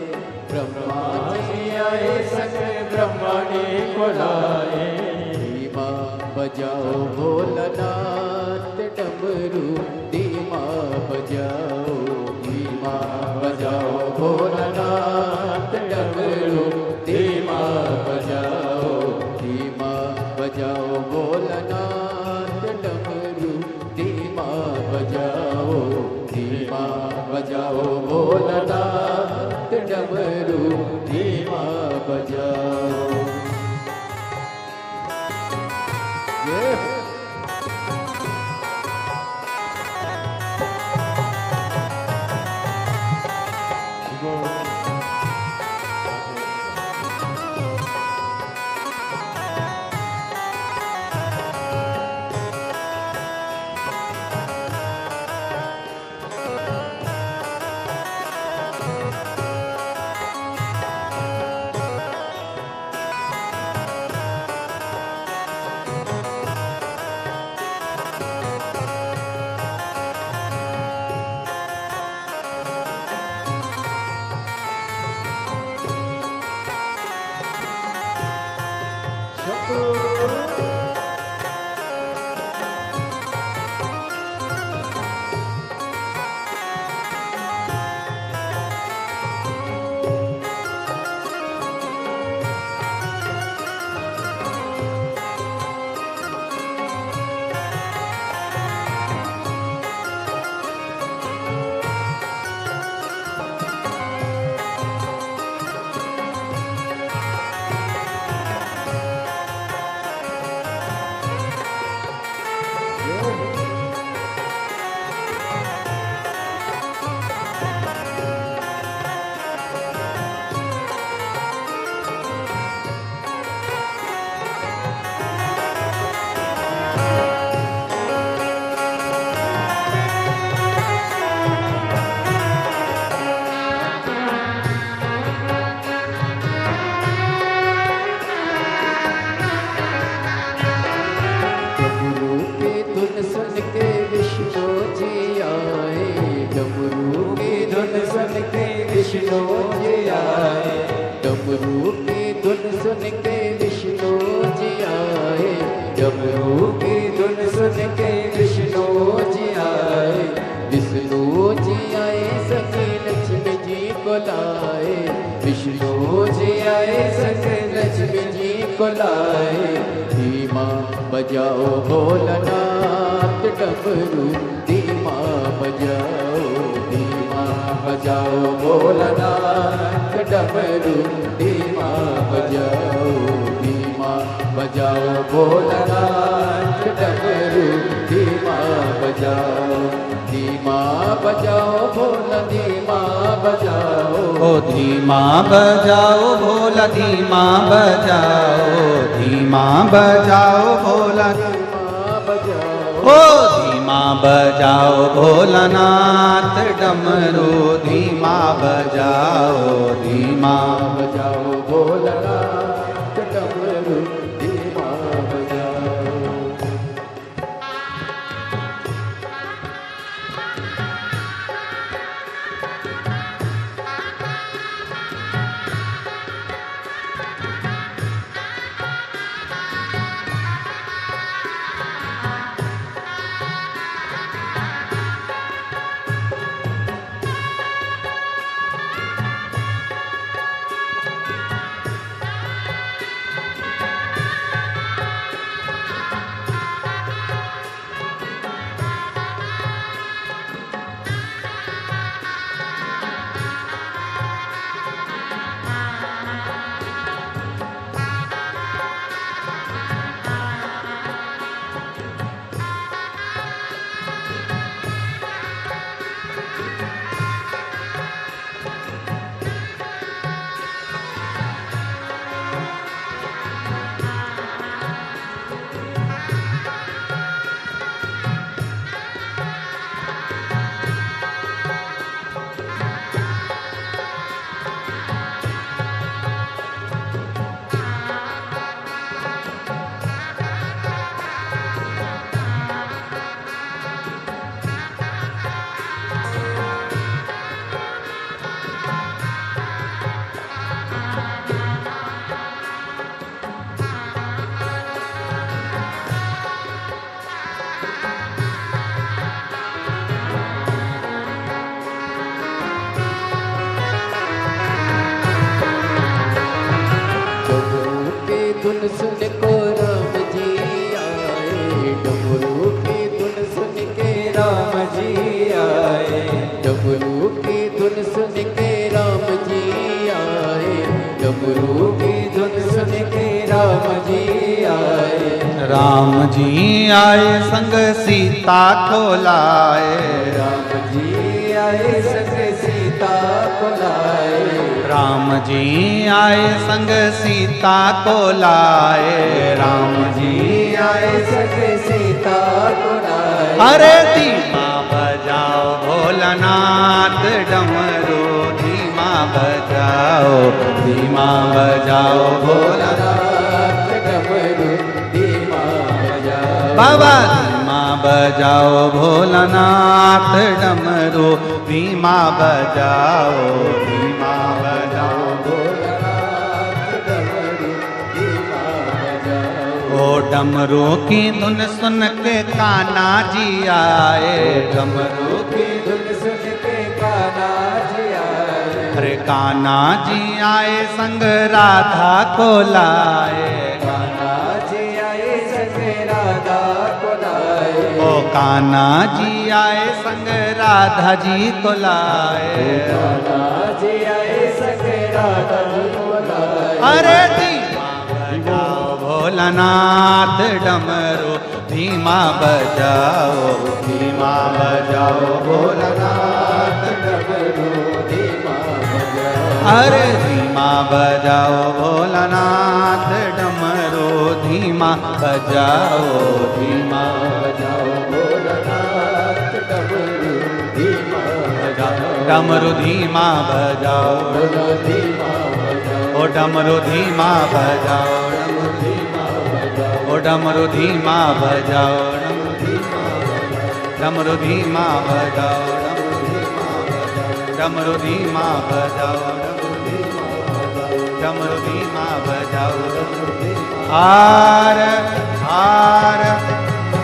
ब्रह्मा जी आए संग ब्रह्मणी को लाए। धीमा बजाओ भोलानाथ डमरू, धीमा बजाओ, धीमा बजाओ भोलानाथ डमरू, धीमा बजाओ, धीमा बजाओ भोलानाथ डमरू, धीमा बजाओ, धीमा बजाओ भोलानाथ डमरू, धीमा बजाओ। विष्णु जी आए, डमरू की धुन सुन के विष्णु जी आए, डमरू की धुन सुन के विष्णु जी आए, विष्णु जी आए सखी लक्ष्मी जी को लाए, विष्णु जी आए सखी लक्ष्मी जी को लाए। धीमा बजाओ भोलानाथ डमरू, धीमा बजाओ, धीमा बजाओ भोलानाथ डमरू, धीमा बजाओ, धीमा बजाओ भोलानाथ डमरू, धीमा बजाओ, धीमा बजाओ भोला, धीमा बजाओ, ओ धीमा बजाओ भोला, धीमा बजाओ, धीमा बजाओ भोला, ओ धीमा बजाओ भोलानाथ डमरू, धीमा बजाओ, धीमा बजाओ भोलानाथ डमरू, धीमा बजाओ। डमरू की धुन सुन के राम जी आए। राम जी आए संग सीता को लाए। राम जी आए संग सीता को लाए। राम जी आए संग सीता को लाए। राम जी आए संग सीता को लाए। अरे धीमा बजाओ भोलानाथ डमरू धीमा बजाओ, धीमा बजाओ भोलानाथ डमरू धीमा बजाओ। बाबा धीमा बजाओ भोलानाथ डमरू धीमा बजाओ, धीमा बजाओ भोलानाथ डमरू धीमा बजाओ। ओ डमरू की धुन सुन के कान्हा जी आए। डमरू की धुन सुन के कान्हा जी आए। अरे कान्हा जी आए संग राधा को लाए। कान्हा जी आए संग राधा को लाए। ओ कान्हा जी आए संग राधा जी को लाए। कान्हा जी आए संग राधा जी को लाए। अरे धीमा बजाओ भोलानाथ डमरू धीमा बजाओ, धीमा बजाओ भोलानाथ डमरू धीमा बजाओ। अरे धीमा बजाओ भोलानाथ डमरू धीमा बजाओ, धीमा बजाओ भोलानाथ डमरू धीमा बजाओ। डमरू धीमा बजाओ, बोलो धीमा बजाओ। ओ डमरू धीमा बजाओ, ओ डमरू धीमा बजाओ, डमरू धीमा बजाओ, डमरू धीमा बजाओ, डमरू धीमा बजाओ। हार हार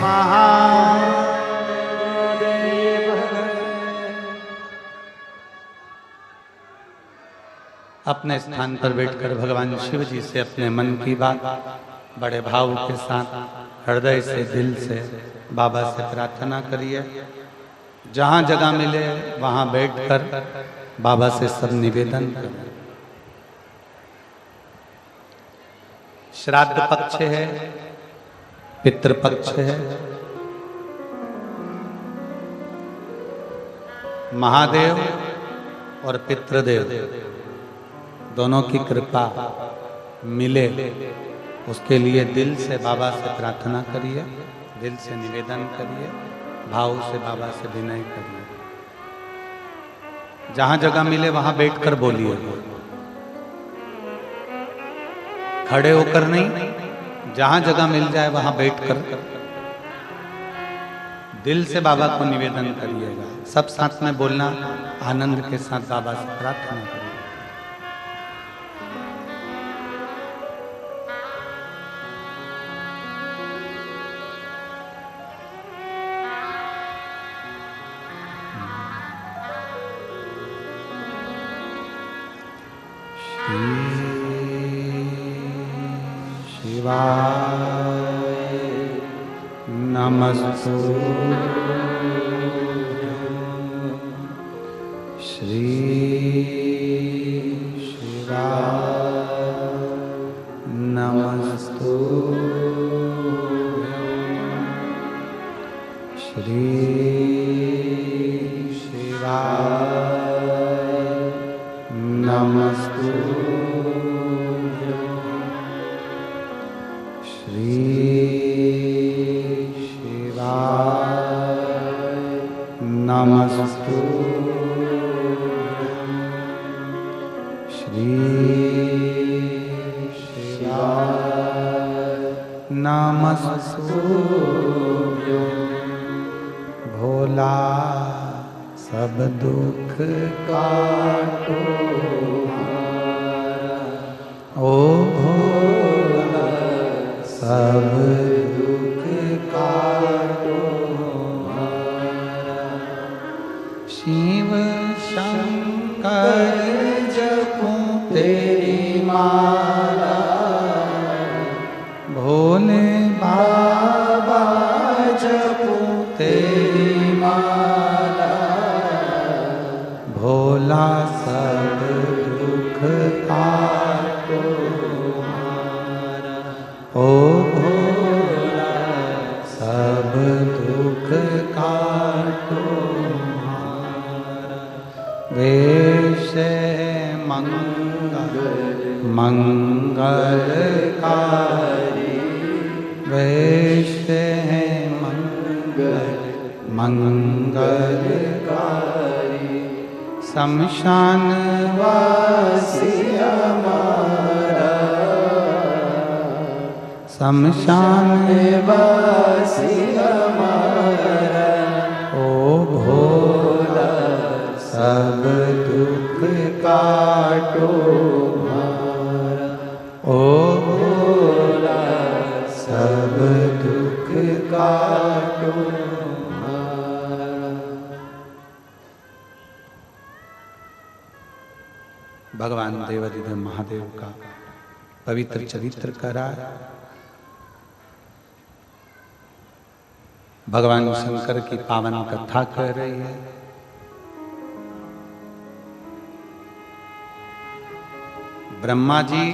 महादेव। अपने स्थान पर बैठकर भगवान शिव जी से अपने मन की बात बड़े भाव के साथ हृदय से दिल से बाबा से प्रार्थना करिए। जहाँ जगह मिले वहाँ बैठकर बाबा से सब निवेदन करें। श्राद्ध पक्ष है, पितृपक्ष है। महादेव और पितृदेव दोनों की कृपा मिले उसके लिए दिल से बाबा से प्रार्थना करिए, दिल से निवेदन करिए, भाव से बाबा से विनय करिए। जहां जगह मिले वहां बैठकर बोलिए, खड़े होकर नहीं, जहां जगह मिल जाए वहां बैठकर दिल से बाबा को निवेदन करिएगा। सब साथ में बोलना, आनंद के साथ बाबा से प्रार्थना करिए। शिवाय नमस्तुभ्यं। श्री शिवाय नमस्तुभ्यं। श्री शिवाय नमस्तुभ्यं। श्री शिवाय नमस्तुभ्यं। श्री शिवाय नमस्तुभ्यं। भोला सब दुख काटो ओ भोला सब दुख काटो। शिव शंकर जपूं तेरी माला, भोले बाबा जपूं तेरी माला। भोला सब मंगलकारी, वैश्य हैं मंगलकारी, शमशान वासी हमारा, शमशान वासी हमारा, ओ भोला सब दुख काटो हमारा, ओ भोला सब दुख काटो हमारा। भगवान देवाधिदेव महादेव का पवित्र चरित्र करा, भगवान शंकर की पावन कथा कर रही है। ब्रह्मा जी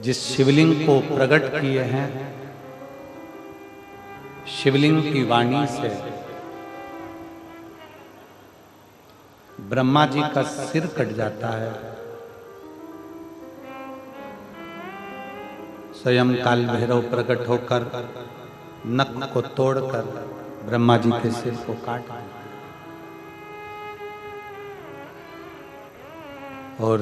जिस शिवलिंग को प्रकट किए हैं, शिवलिंग की वाणी से ब्रह्मा जी का सिर कट जाता है। स्वयं काल भैरव प्रकट होकर नख को तोड़कर ब्रह्मा जी के सिर को काट दिया और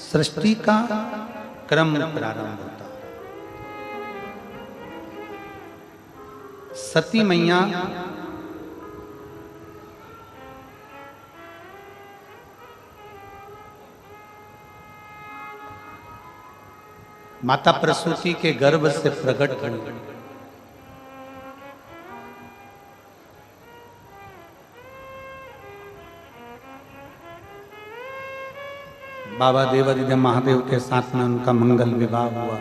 सृष्टि का क्रम प्रारंभ होता। सती मैया माता प्रसूति के गर्भ से प्रकट हुई। बाबा देवाधिदेव महादेव के साथ में उनका मंगल विवाह हुआ।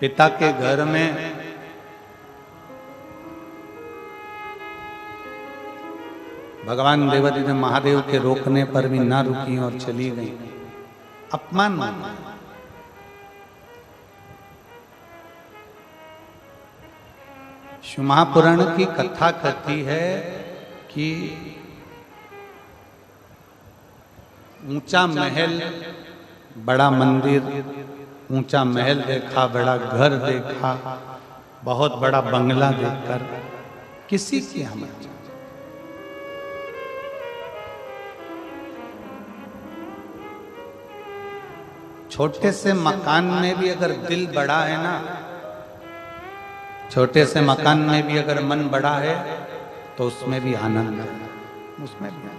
पिता के घर में भगवान देवाधिदेव महादेव के रोकने पर भी ना रुकी और चली गई। अपमान माना। शिव महापुराण की कथा कहती है कि ऊंचा महल, बड़ा मंदिर, ऊंचा महल देखा, बड़ा घर देखा, बहुत बड़ा बंगला देखकर किसी की हम छोटे से मकान में भी अगर दिल बड़ा है ना, छोटे से मकान में भी अगर मन बड़ा है तो उसमें भी आनंद है, उसमें भी आनंद।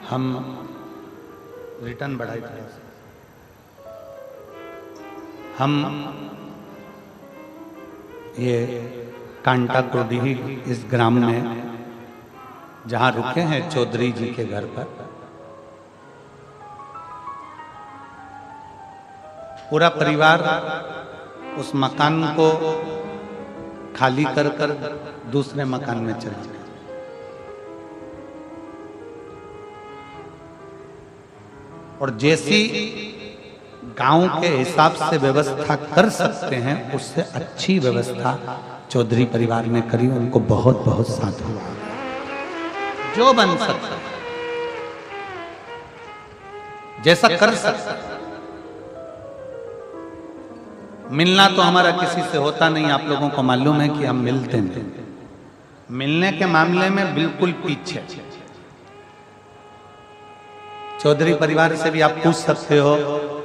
हम रिटर्न बढ़ाई थे, हम ये कांटा क्रोडी इस ग्राम में जहां रुके हैं चौधरी जी के घर पर, पूरा परिवार उस मकान को खाली कर कर दूसरे मकान में चला गया। और जैसी गांव के हिसाब से व्यवस्था कर सकते हैं उससे अच्छी व्यवस्था चौधरी परिवार ने करी। उनको बहुत बहुत साधुवाद। जो बन सकता जैसा कर सकता। मिलना तो हमारा किसी से होता नहीं, आप लोगों को मालूम है कि हम मिलते हैं। मिलने के मामले में बिल्कुल पीछे। चौधरी परिवार से भी आप पूछ सकते हो,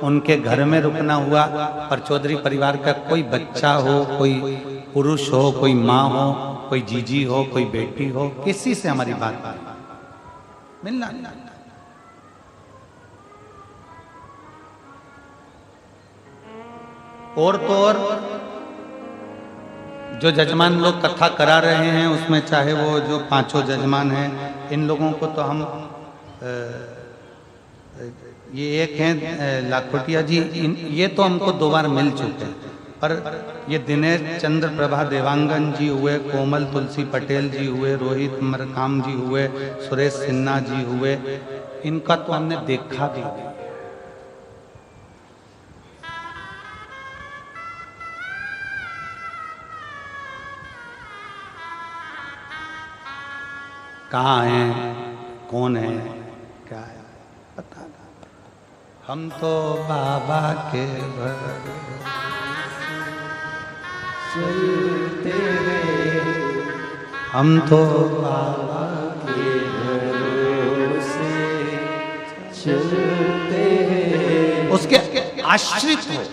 उनके घर में रुकना हुआ, पर चौधरी परिवार का कोई बच्चा हो, कोई पुरुष हो, कोई माँ हो, कोई जीजी हो, कोई बेटी हो, किसी से हमारी बात मिलना। और तो और जो जजमान लोग कथा करा रहे हैं उसमें चाहे वो जो पांचों जजमान हैं, इन लोगों को तो हम ये एक हैं लाखोटिया जी, ये तो हमको 2 बार मिल चुके हैं, पर ये दिनेश चंद्र प्रभा देवांगन जी हुए, कोमल तुलसी पटेल जी हुए, रोहित मरकाम जी हुए, सुरेश सिन्हा जी हुए, इनका तो हमने देखा भी। कहाँ हैं, कौन है, क्या है, पता नहीं। हम तो बाबा के चलते हैं, हम तो बाबा के भरोसे चलते हैं। उसके आश्रित हो।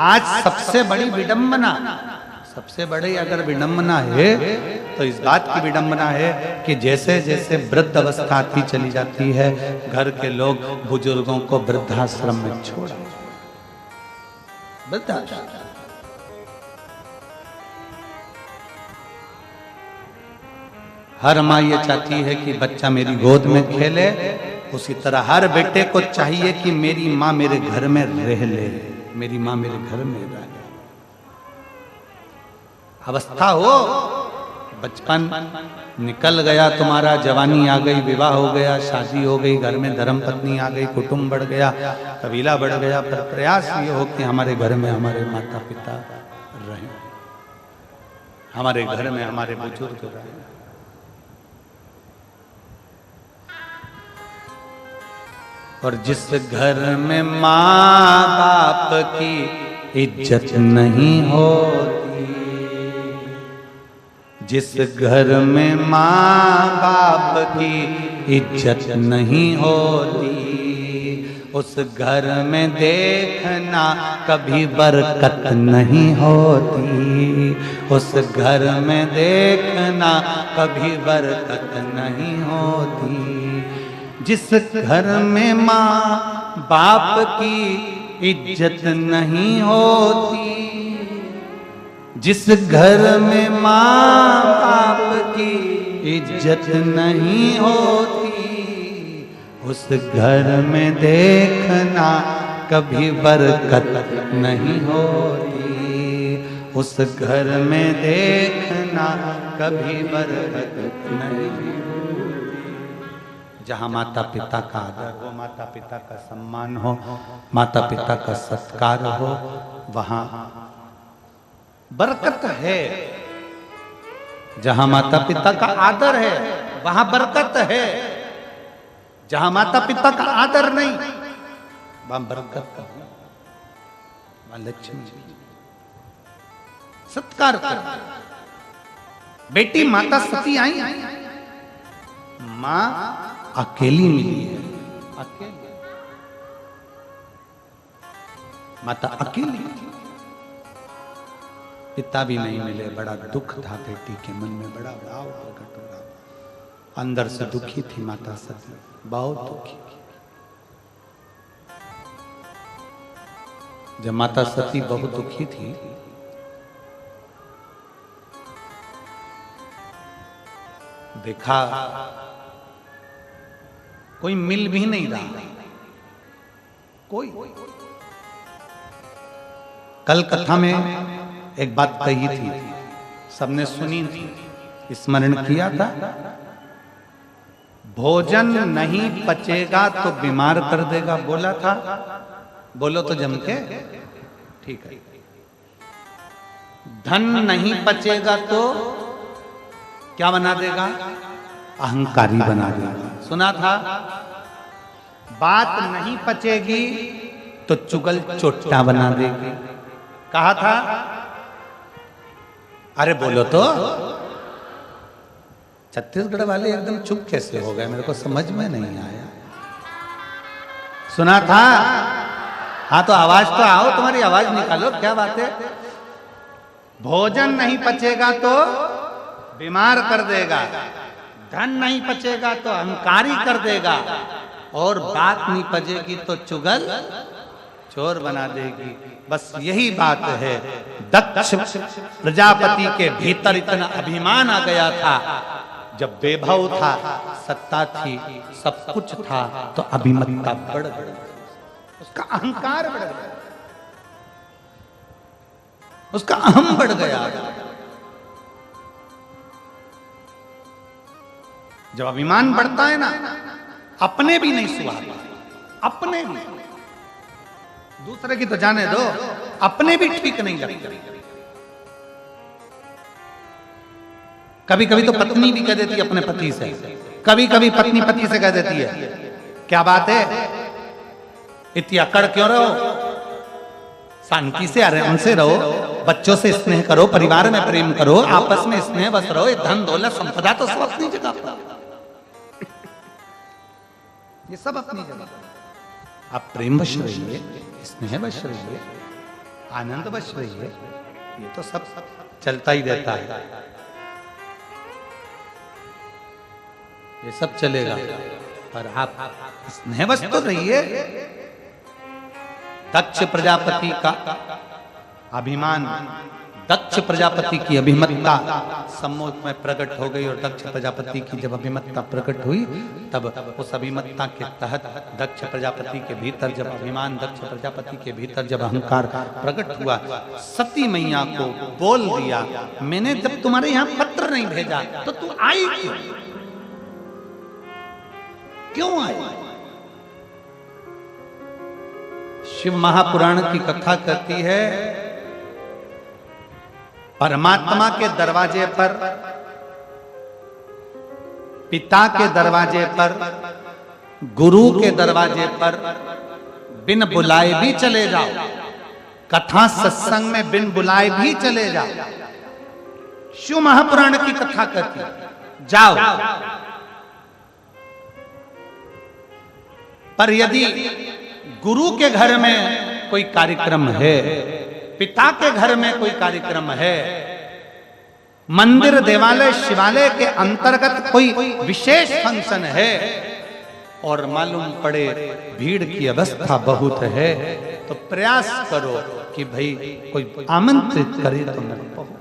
आज सबसे बड़ी विडंबना, सबसे बड़ी अगर विडंबना है तो इस बात की विडंबना है कि जैसे जैसे वृद्ध अवस्था आती चली जाती है, घर के लोग बुजुर्गों को वृद्धाश्रम में छोड़ा। वृद्धाश्रम हर माँ ये चाहती है कि बच्चा मेरी गोद में खेले, उसी तरह हर बेटे को चाहिए कि मेरी माँ मेरे घर में रह ले, मेरी माँ मेरे घर में रहे। अवस्था हो, बचपन निकल गया तुम्हारा, जवानी आ गई, विवाह हो गया, शादी हो गई, घर में धर्म पत्नी आ गई, कुटुंब बढ़ गया, कबीला बढ़ गया, पर प्रयास ये हो कि हमारे घर में हमारे माता पिता रहें, हमारे घर में हमारे बुजुर्ग रहें। और जिस घर में माँ बाप की इज्जत नहीं होती, जिस घर में माँ बाप की इज्जत नहीं होती, उस घर में देखना कभी बरकत नहीं होती। उस घर में देखना कभी बरकत नहीं होती। जिस घर में माँ बाप की इज्जत नहीं होती, जिस घर में माँ बाप की इज्जत नहीं होती, उस घर में देखना कभी बरकत नहीं होती। उस घर में देखना कभी बरकत नहीं होती। जहाँ माता पिता का आदर हो, माता पिता का सम्मान हो, माता पिता का सत्कार हो, वहाँ बरकत है। जहां माता पिता का आदर है वहां बरकत है। जहां माता पिता का आदर नहीं वहां बरकत नहीं, वहां लक्ष्मी सत्कार कर। बेटी माता सती आई, मां अकेली मिली है, अकेली माता अकेली, पिता भी नहीं मिले। बड़ा दुख था बेटी के मन में, बड़ा भाव प्रकट हो रहा। अंदर से दुखी थी माता सती, बहुत दुखी। जब माता सती बहुत दुखी थी, देखा कोई मिल भी नहीं रहा, कोई। कल कथा में एक बात कही थी, सबने सुनी थी, स्मरण किया था। भोजन नहीं पचेगा तो बीमार कर देगा, बोला था। बोलो तो जम के, ठीक है। धन नहीं पचेगा तो क्या बना देगा? अहंकारी बना देगा, सुना था। बात नहीं पचेगी तो चुगल चोट्टा बना देगी, कहा था। अरे बोलो तो। छत्तीसगढ़ वाले एकदम चुप कैसे हो गए, मेरे को समझ में नहीं आया। सुना था? हाँ तो आवाज तो आओ, तुम्हारी आवाज निकालो, क्या बात है। भोजन नहीं पचेगा तो बीमार कर देगा, धन नहीं पचेगा तो अहंकारी कर देगा, और बात नहीं पचेगी तो चुगल चोर बना देगी। बस यही बात है। दक्ष प्रजापति के भीतर इतना अभिमान आ गया था, जब वैभव था, सत्ता थी, सब कुछ था, तो अभिमतता बढ़ गई, उसका अहंकार बढ़ गया, उसका अहम बढ़ गया। जब अभिमान बढ़ता है ना, अपने भी नहीं सुहाता, अपने भी, दूसरे की तो जाने दो, अपने भी ठीक नहीं लगते। कभी कभी तो पत्नी भी कह देती है अपने पति से, कभी कभी पत्नी पति से कह देती है, क्या बात है, इतनी अकड़ क्यों रहो, शांति से आराम से रहो, बच्चों से स्नेह करो, परिवार में प्रेम करो, आपस में स्नेह बस रहो। ये धन दौलत संपदा तो सब अपनी जगह पर, ये सब अपनी जगह। आप प्रेम वश रहिए, स्नेह वश रहिए, आनंद वश रहिए, ये तो सब चलता ही रहता है, ये सब चलेगा, पर आप स्नेह वश तो रहिए। दक्ष प्रजापति का अभिमान, दक्ष प्रजापति की अभिमतता सम्मोह में प्रकट हो गई, और दक्ष प्रजापति की जब अभिमतता प्रकट हुई, तब उस अभिमतता के तहत दक्ष प्रजापति के भीतर जब अभिमान, दक्ष प्रजापति के भीतर जब अहंकार प्रकट हुआ, सती मैया को बोल दिया, मैंने जब तुम्हारे यहाँ पत्र नहीं भेजा तो तू आई क्यों, क्यों आई? शिव महापुराण की कथा कहती है, परमात्मा के दरवाजे पर, पिता के दरवाजे पर, गुरु के दरवाजे पर बिन बुलाए भी चले जाओ, कथा सत्संग में बिन बुलाए भी चले जाओ, शिव महापुराण की कथा कहती है, जाओ। पर यदि गुरु के घर में कोई कार्यक्रम है, पिता के घर में कोई कार्यक्रम है, मंदिर देवालय शिवालय के अंतर्गत कोई विशेष फंक्शन है और मालूम पड़े भीड़ की अवस्था बहुत है, तो प्रयास करो कि भाई कोई आमंत्रित करे तो मैं पहुंच।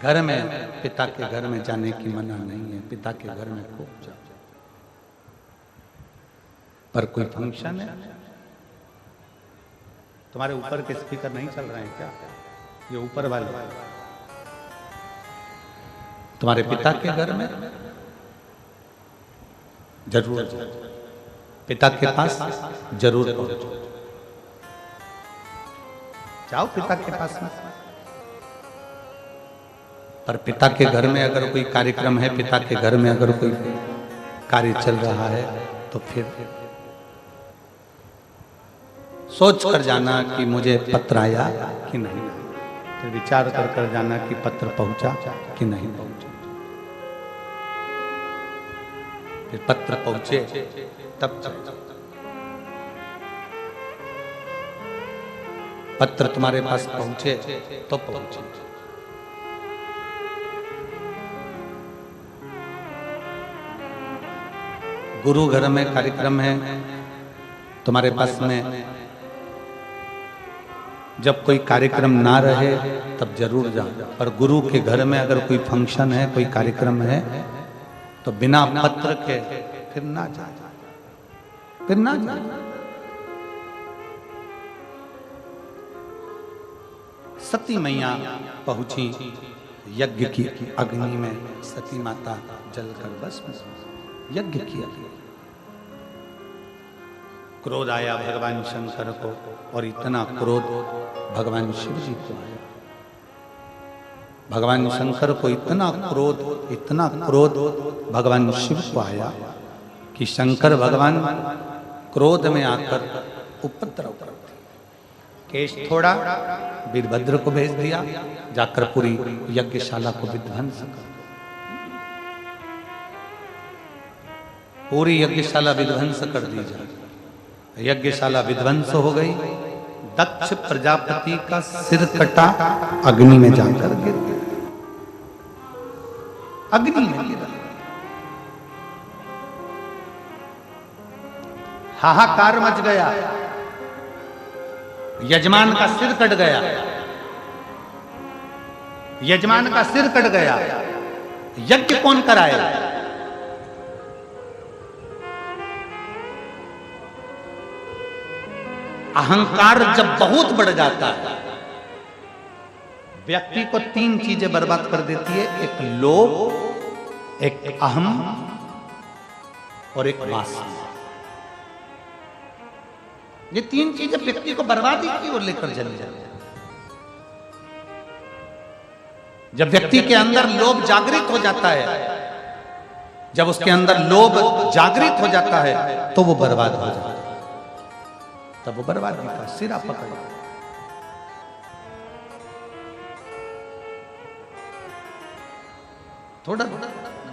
घर में पिता के घर में जाने की मना नहीं है, पिता के घर में खूब जाओ। पर कोई फंक्शन है, तुम्हारे ऊपर के स्पीकर नहीं चल रहे हैं क्या? ये ऊपर वाले तुम्हारे पिता के घर में जरूर जाओ, पिता के पास जरूर पहुंचो। जाओ पिता के पास में। पर पिता के घर में अगर कोई कार्यक्रम है, पिता के घर में अगर कोई कार्य चल रहा है, तो फिर सोच कर जाना कि मुझे पत्र आया कि नहीं, फिर विचार कर जाना कि पत्र पहुंचा कि नहीं पहुंचा। फिर पत्र पहुंचे तब चल। पत्र तुम्हारे पास पहुंचे तो पहुंचे। गुरु घर में कार्यक्रम है, तुम्हारे पास में जब कोई कार्यक्रम ना रहे तब जरूर जाओ। पर गुरु के घर में अगर कोई फंक्शन है, कोई कार्यक्रम है, तो बिना पत्र के फिर ना जाओ, फिर ना जाओ। सती मैया पहुंची यज्ञ की अग्नि में, सती माता जलकर भस्म, यज्ञ किया। क्रोध आया भगवान शंकर को, और इतना क्रोध भगवान शिव जी को आया। भगवान शंकर को इतना क्रोध भगवान शिव को आया कि शंकर भगवान क्रोध में आकर उपद्रव कर दिया। केश थोड़ा, वीरभद्र को भेज दिया, जाकर पूरी यज्ञशाला को विध्वंस कर, पूरी यज्ञशाला विध्वंस कर दी जाए। यज्ञशाला विध्वंस हो गई। दक्ष प्रजापति का सिर कटा, अग्नि में जाकर गिर गया, अग्नि में गिरा। हाहाकार मच गया, यजमान का सिर कट गया, यजमान का सिर कट गया। यज्ञ कौन कराए? अहंकार जब बहुत बढ़ जाता है, व्यक्ति को तीन चीजें बर्बाद कर देती है। एक लोभ, एक अहम और एक वासना। ये तीन चीजें व्यक्ति को बर्बादी की ओर लेकर चली जाती है। जब व्यक्ति के अंदर लोभ जागृत हो जाता है, जब उसके अंदर लोभ जागृत हो जाता है, तो वो बर्बाद हो जाता है। तब वो बर्बादी का सिरा पकड़। थोड़ा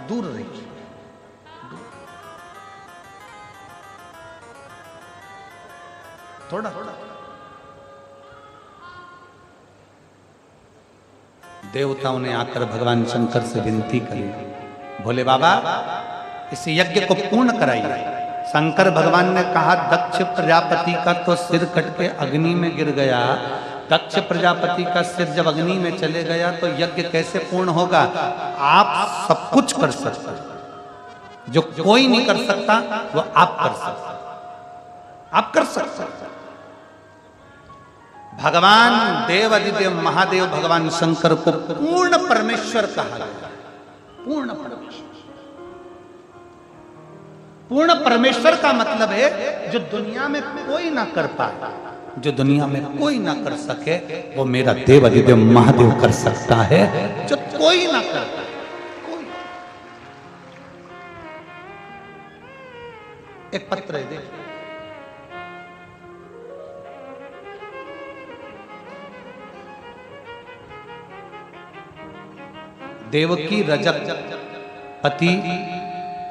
दूर रहिए, थोड़ा। देवताओं ने आकर भगवान शंकर से विनती करी, भोले बाबा इस यज्ञ को पूर्ण कराइए। शंकर भगवान ने कहा, दक्ष प्रजापति का तो सिर कट के अग्नि में गिर गया। दक्ष प्रजापति का सिर जब अग्नि में चले गया तो यज्ञ कैसे पूर्ण होगा? आप सब कुछ कर सकते, जो कोई नहीं कर सकता वो आप कर सकते, आप कर सकते। भगवान देवादिदेव महादेव भगवान शंकर को पूर्ण परमेश्वर कहा गया। पूर्ण परमेश्वर, पूर्ण परमेश्वर का मतलब है जो दुनिया में कोई ना कर पाए, जो दुनिया में कोई ना कर सके, वो मेरा देवादिदेव महादेव कर सकता है, जो कोई ना कर पाए। कोई। एक पत्र है, देखिए देवकी रजक पति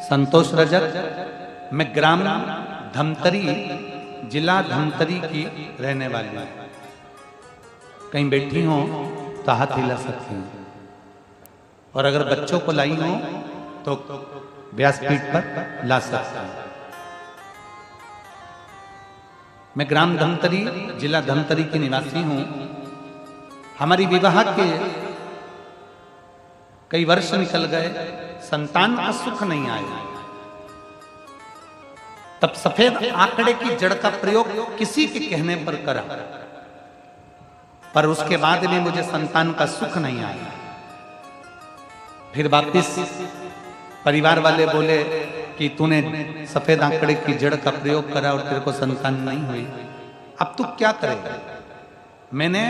संतोष रजक, मैं ग्राम धमतरी, जिला धमतरी की रहने वाली हूँ। कहीं बैठी हो तो हाथ हिला सकती हूँ, और अगर बच्चों को लाई हो तो व्यासपीठ पर ला सकता हूँ। मैं ग्राम धमतरी, जिला धमतरी की निवासी हूँ। हमारी विवाह के कई वर्ष निकल गए, संतान का सुख नहीं आया। तब सफेद आंकड़े की जड़ का प्रयोग किसी के कहने पर करा, पर उसके बाद भी मुझे संतान का सुख नहीं आया। फिर वापिस परिवार वाले बोले कि तूने सफेद आंकड़े की जड़ का प्रयोग करा और तेरे को संतान नहीं हुई, अब तू क्या करेगा? मैंने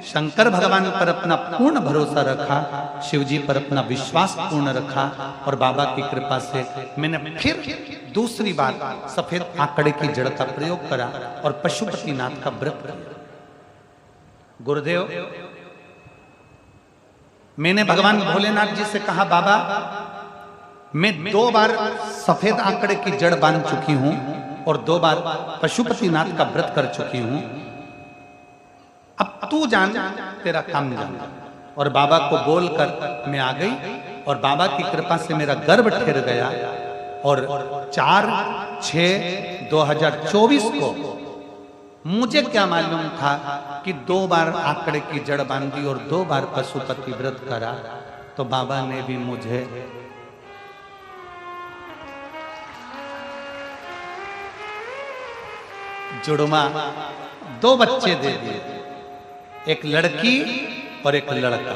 शंकर भगवान पर अपना पूर्ण भरोसा रखा, शिव जी पर अपना विश्वास पूर्ण रखा, और बाबा की कृपा से मैंने फिर दूसरी बार सफेद आंकड़े की जड़ का प्रयोग करा और पशुपतिनाथ का व्रत किया। गुरुदेव, मैंने भगवान भोलेनाथ जी से कहा, बाबा मैं 2 बार सफेद आंकड़े की जड़ बांध चुकी हूं और 2 बार पशुपतिनाथ का व्रत कर चुकी हूं, अब तू जान, तेरा काम जान। और बाबा को बोलकर मैं आ गई, और बाबा की कृपा से मेरा गर्भ ठहर गया, और 4/6/2024 को मुझे क्या मालूम था कि 2 बार आंकड़े की जड़ बांधी और 2 बार पशुपति व्रत करा, तो बाबा ने भी मुझे जुड़वा 2 बच्चे दे दिए, एक लड़की और एक लड़का।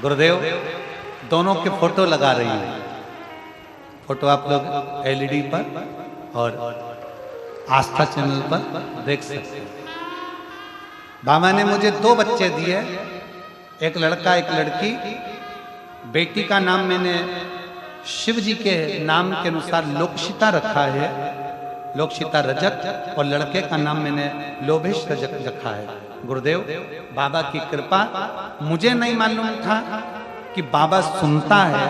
गुरुदेव, दोनों के फोटो लगा रही हूं। फोटो आप लोग एलईडी पर और आस्था चैनल पर देख सकते हैं। बाबा ने मुझे 2 बच्चे दिए, एक लड़का एक लड़की। बेटी का नाम मैंने शिव जी के नाम के अनुसार लोकशिता रखा है, लोकशिता रजक, और लड़के का नाम मैंने लोभेश रजक रखा है। गुरुदेव, बाबा की कृपा, मुझे नहीं मालूम था कि बाबा सुनता है।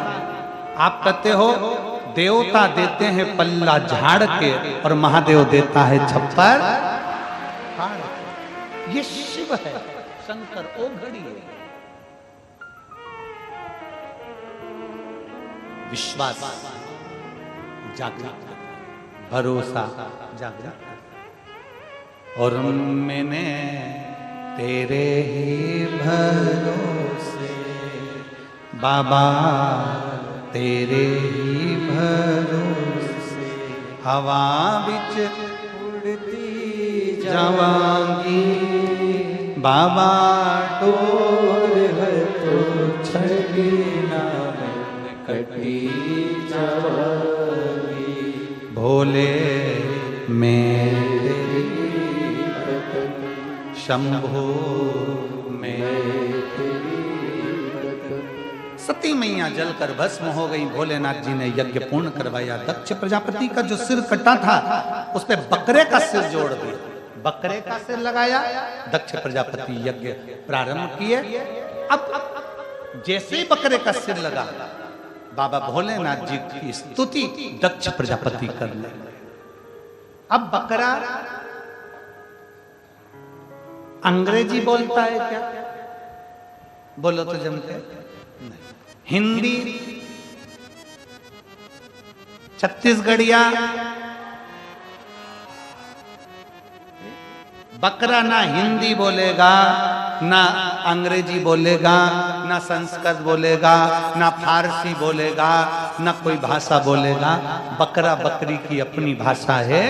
आप कहते हो देवता देते हैं पल्ला झाड़ के और महादेव देता है छप्पर फाड़। ये शिव है, शंकर ओ घड़ी है। विश्वास जागृत, भरोसा जागृत, और मैंने तेरे ही भरोसे बाबा, तेरे ही भरोसे हवा बिच उड़ती जावांगी, बाबा तोर है तो छड़ी ना कटी जावांगी, भोले मैं शंभो में। सती मैया जलकर भस्म हो गई। भोलेनाथ जी ने यज्ञ पूर्ण करवाया। दक्ष प्रजापति का जो सिर कटा था उस पे बकरे का सिर जोड़ दिया, बकरे का सिर लगाया। दक्ष प्रजापति यज्ञ प्रारंभ किए। अब जैसे ही बकरे का सिर लगा, बाबा भोलेनाथ जी की स्तुति दक्ष प्रजापति करने लगे। अब बकरा अंग्रेजी बोलता है क्या? बोलो तो जमते नहीं। हिंदी, छत्तीसगढ़िया, बकरा ना हिंदी बोलेगा, ना अंग्रेजी बोलेगा, ना संस्कृत बोलेगा, ना फारसी बोलेगा, ना कोई भाषा बोलेगा। बकरा बकरी की अपनी भाषा है।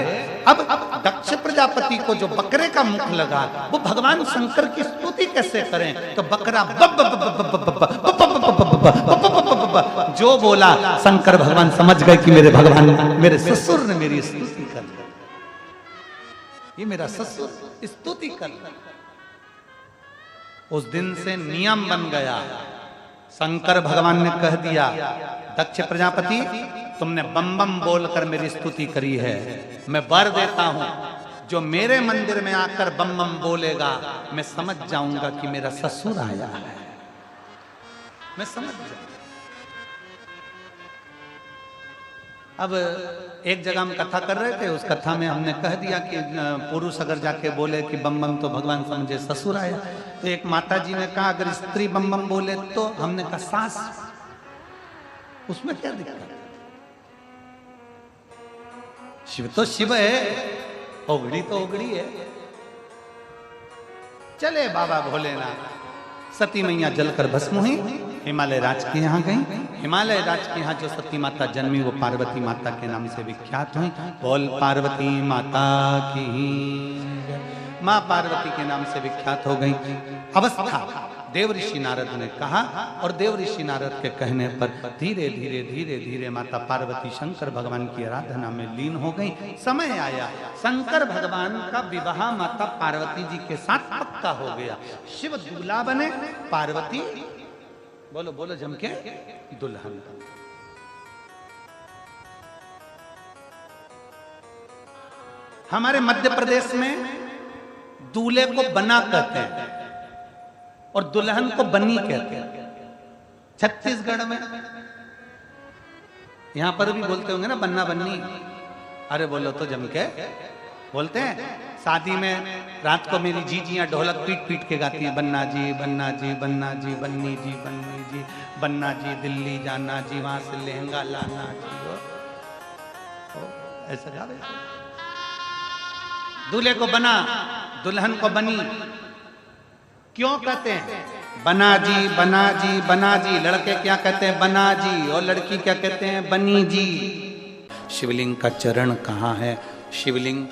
अब दक्ष प्रजापति को जो बकरे का मुख लगा, वो भगवान शंकर की स्तुति कैसे करें? तो बकरा जो बोला, शंकर भगवान समझ गए कि मेरे भगवान, मेरे ससुर ने मेरी स्तुति कर ली, ये मेरा ससुर स्तुति कर ली। उस दिन से नियम बन गया। शंकर भगवान ने कह दिया, दक्ष प्रजापति तुमने बम बम बोलकर मेरी स्तुति करी है, मैं वर देता हूं, जो मेरे मंदिर में आकर बम बम बोलेगा, मैं समझ जाऊंगा कि मेरा ससुर आया है। मैं समझ जाऊं। अब एक जगह हम कथा कर रहे थे, उस कथा में हमने कह दिया कि पुरुष अगर जाके बोले कि बम बम तो भगवान समझे ससुर आया। तो एक माता जी ने कहा अगर स्त्री बम बम बोले तो, हमने कहा सास, उसमें क्या दिक्कत? शिव तो शिव है, ओगड़ी तो ओगड़ी है। चले बाबा भोलेनाथ। सती मैया जलकर भस्म हुई, हिमालय राज के यहाँ गई। हिमालय राज के यहाँ जो सती माता जन्मी वो पार्वती माता के नाम से विख्यात हुई। बोल पार्वती माता की, माँ पार्वती के नाम से विख्यात हो गई। अवस्था देव ऋषि नारद ने कहा, और देव ऋषि नारद के कहने पर धीरे धीरे धीरे धीरे माता पार्वती शंकर भगवान की आराधना में लीन हो गई। समय आया, शंकर भगवान का विवाह माता पार्वती जी के साथ पक्का हो गया। शिव दूल्हा बने, पार्वती बोलो बोलो जम के दुल्हन। हमारे मध्य प्रदेश में दूल्हे को बना कहते हैं और दुल्हन को बन्नी कहते हैं। छत्तीसगढ़ में यहां पर भी बोलते होंगे ना बन्ना बन्नी। अरे बोलो तो जम के बोलते हैं। शादी में रात को मेरी जीजियां ढोलक पीट पीट के गाती हैं, बन्ना जी बन्ना जी बन्ना जी बन्नी जी बन्नी जी बन्ना जी दिल्ली जाना जी, वहां से लहंगा लाना जी। ऐसा गावे। दूल्हे को बना, दुल्हन को बनी। क्यों कहते हैं बना जी बना जी बना जी? लड़के क्या कहते हैं? बना जी। और लड़की क्या कहते हैं? बनी जी। शिवलिंग का चरण कहाँ है? शिवलिंग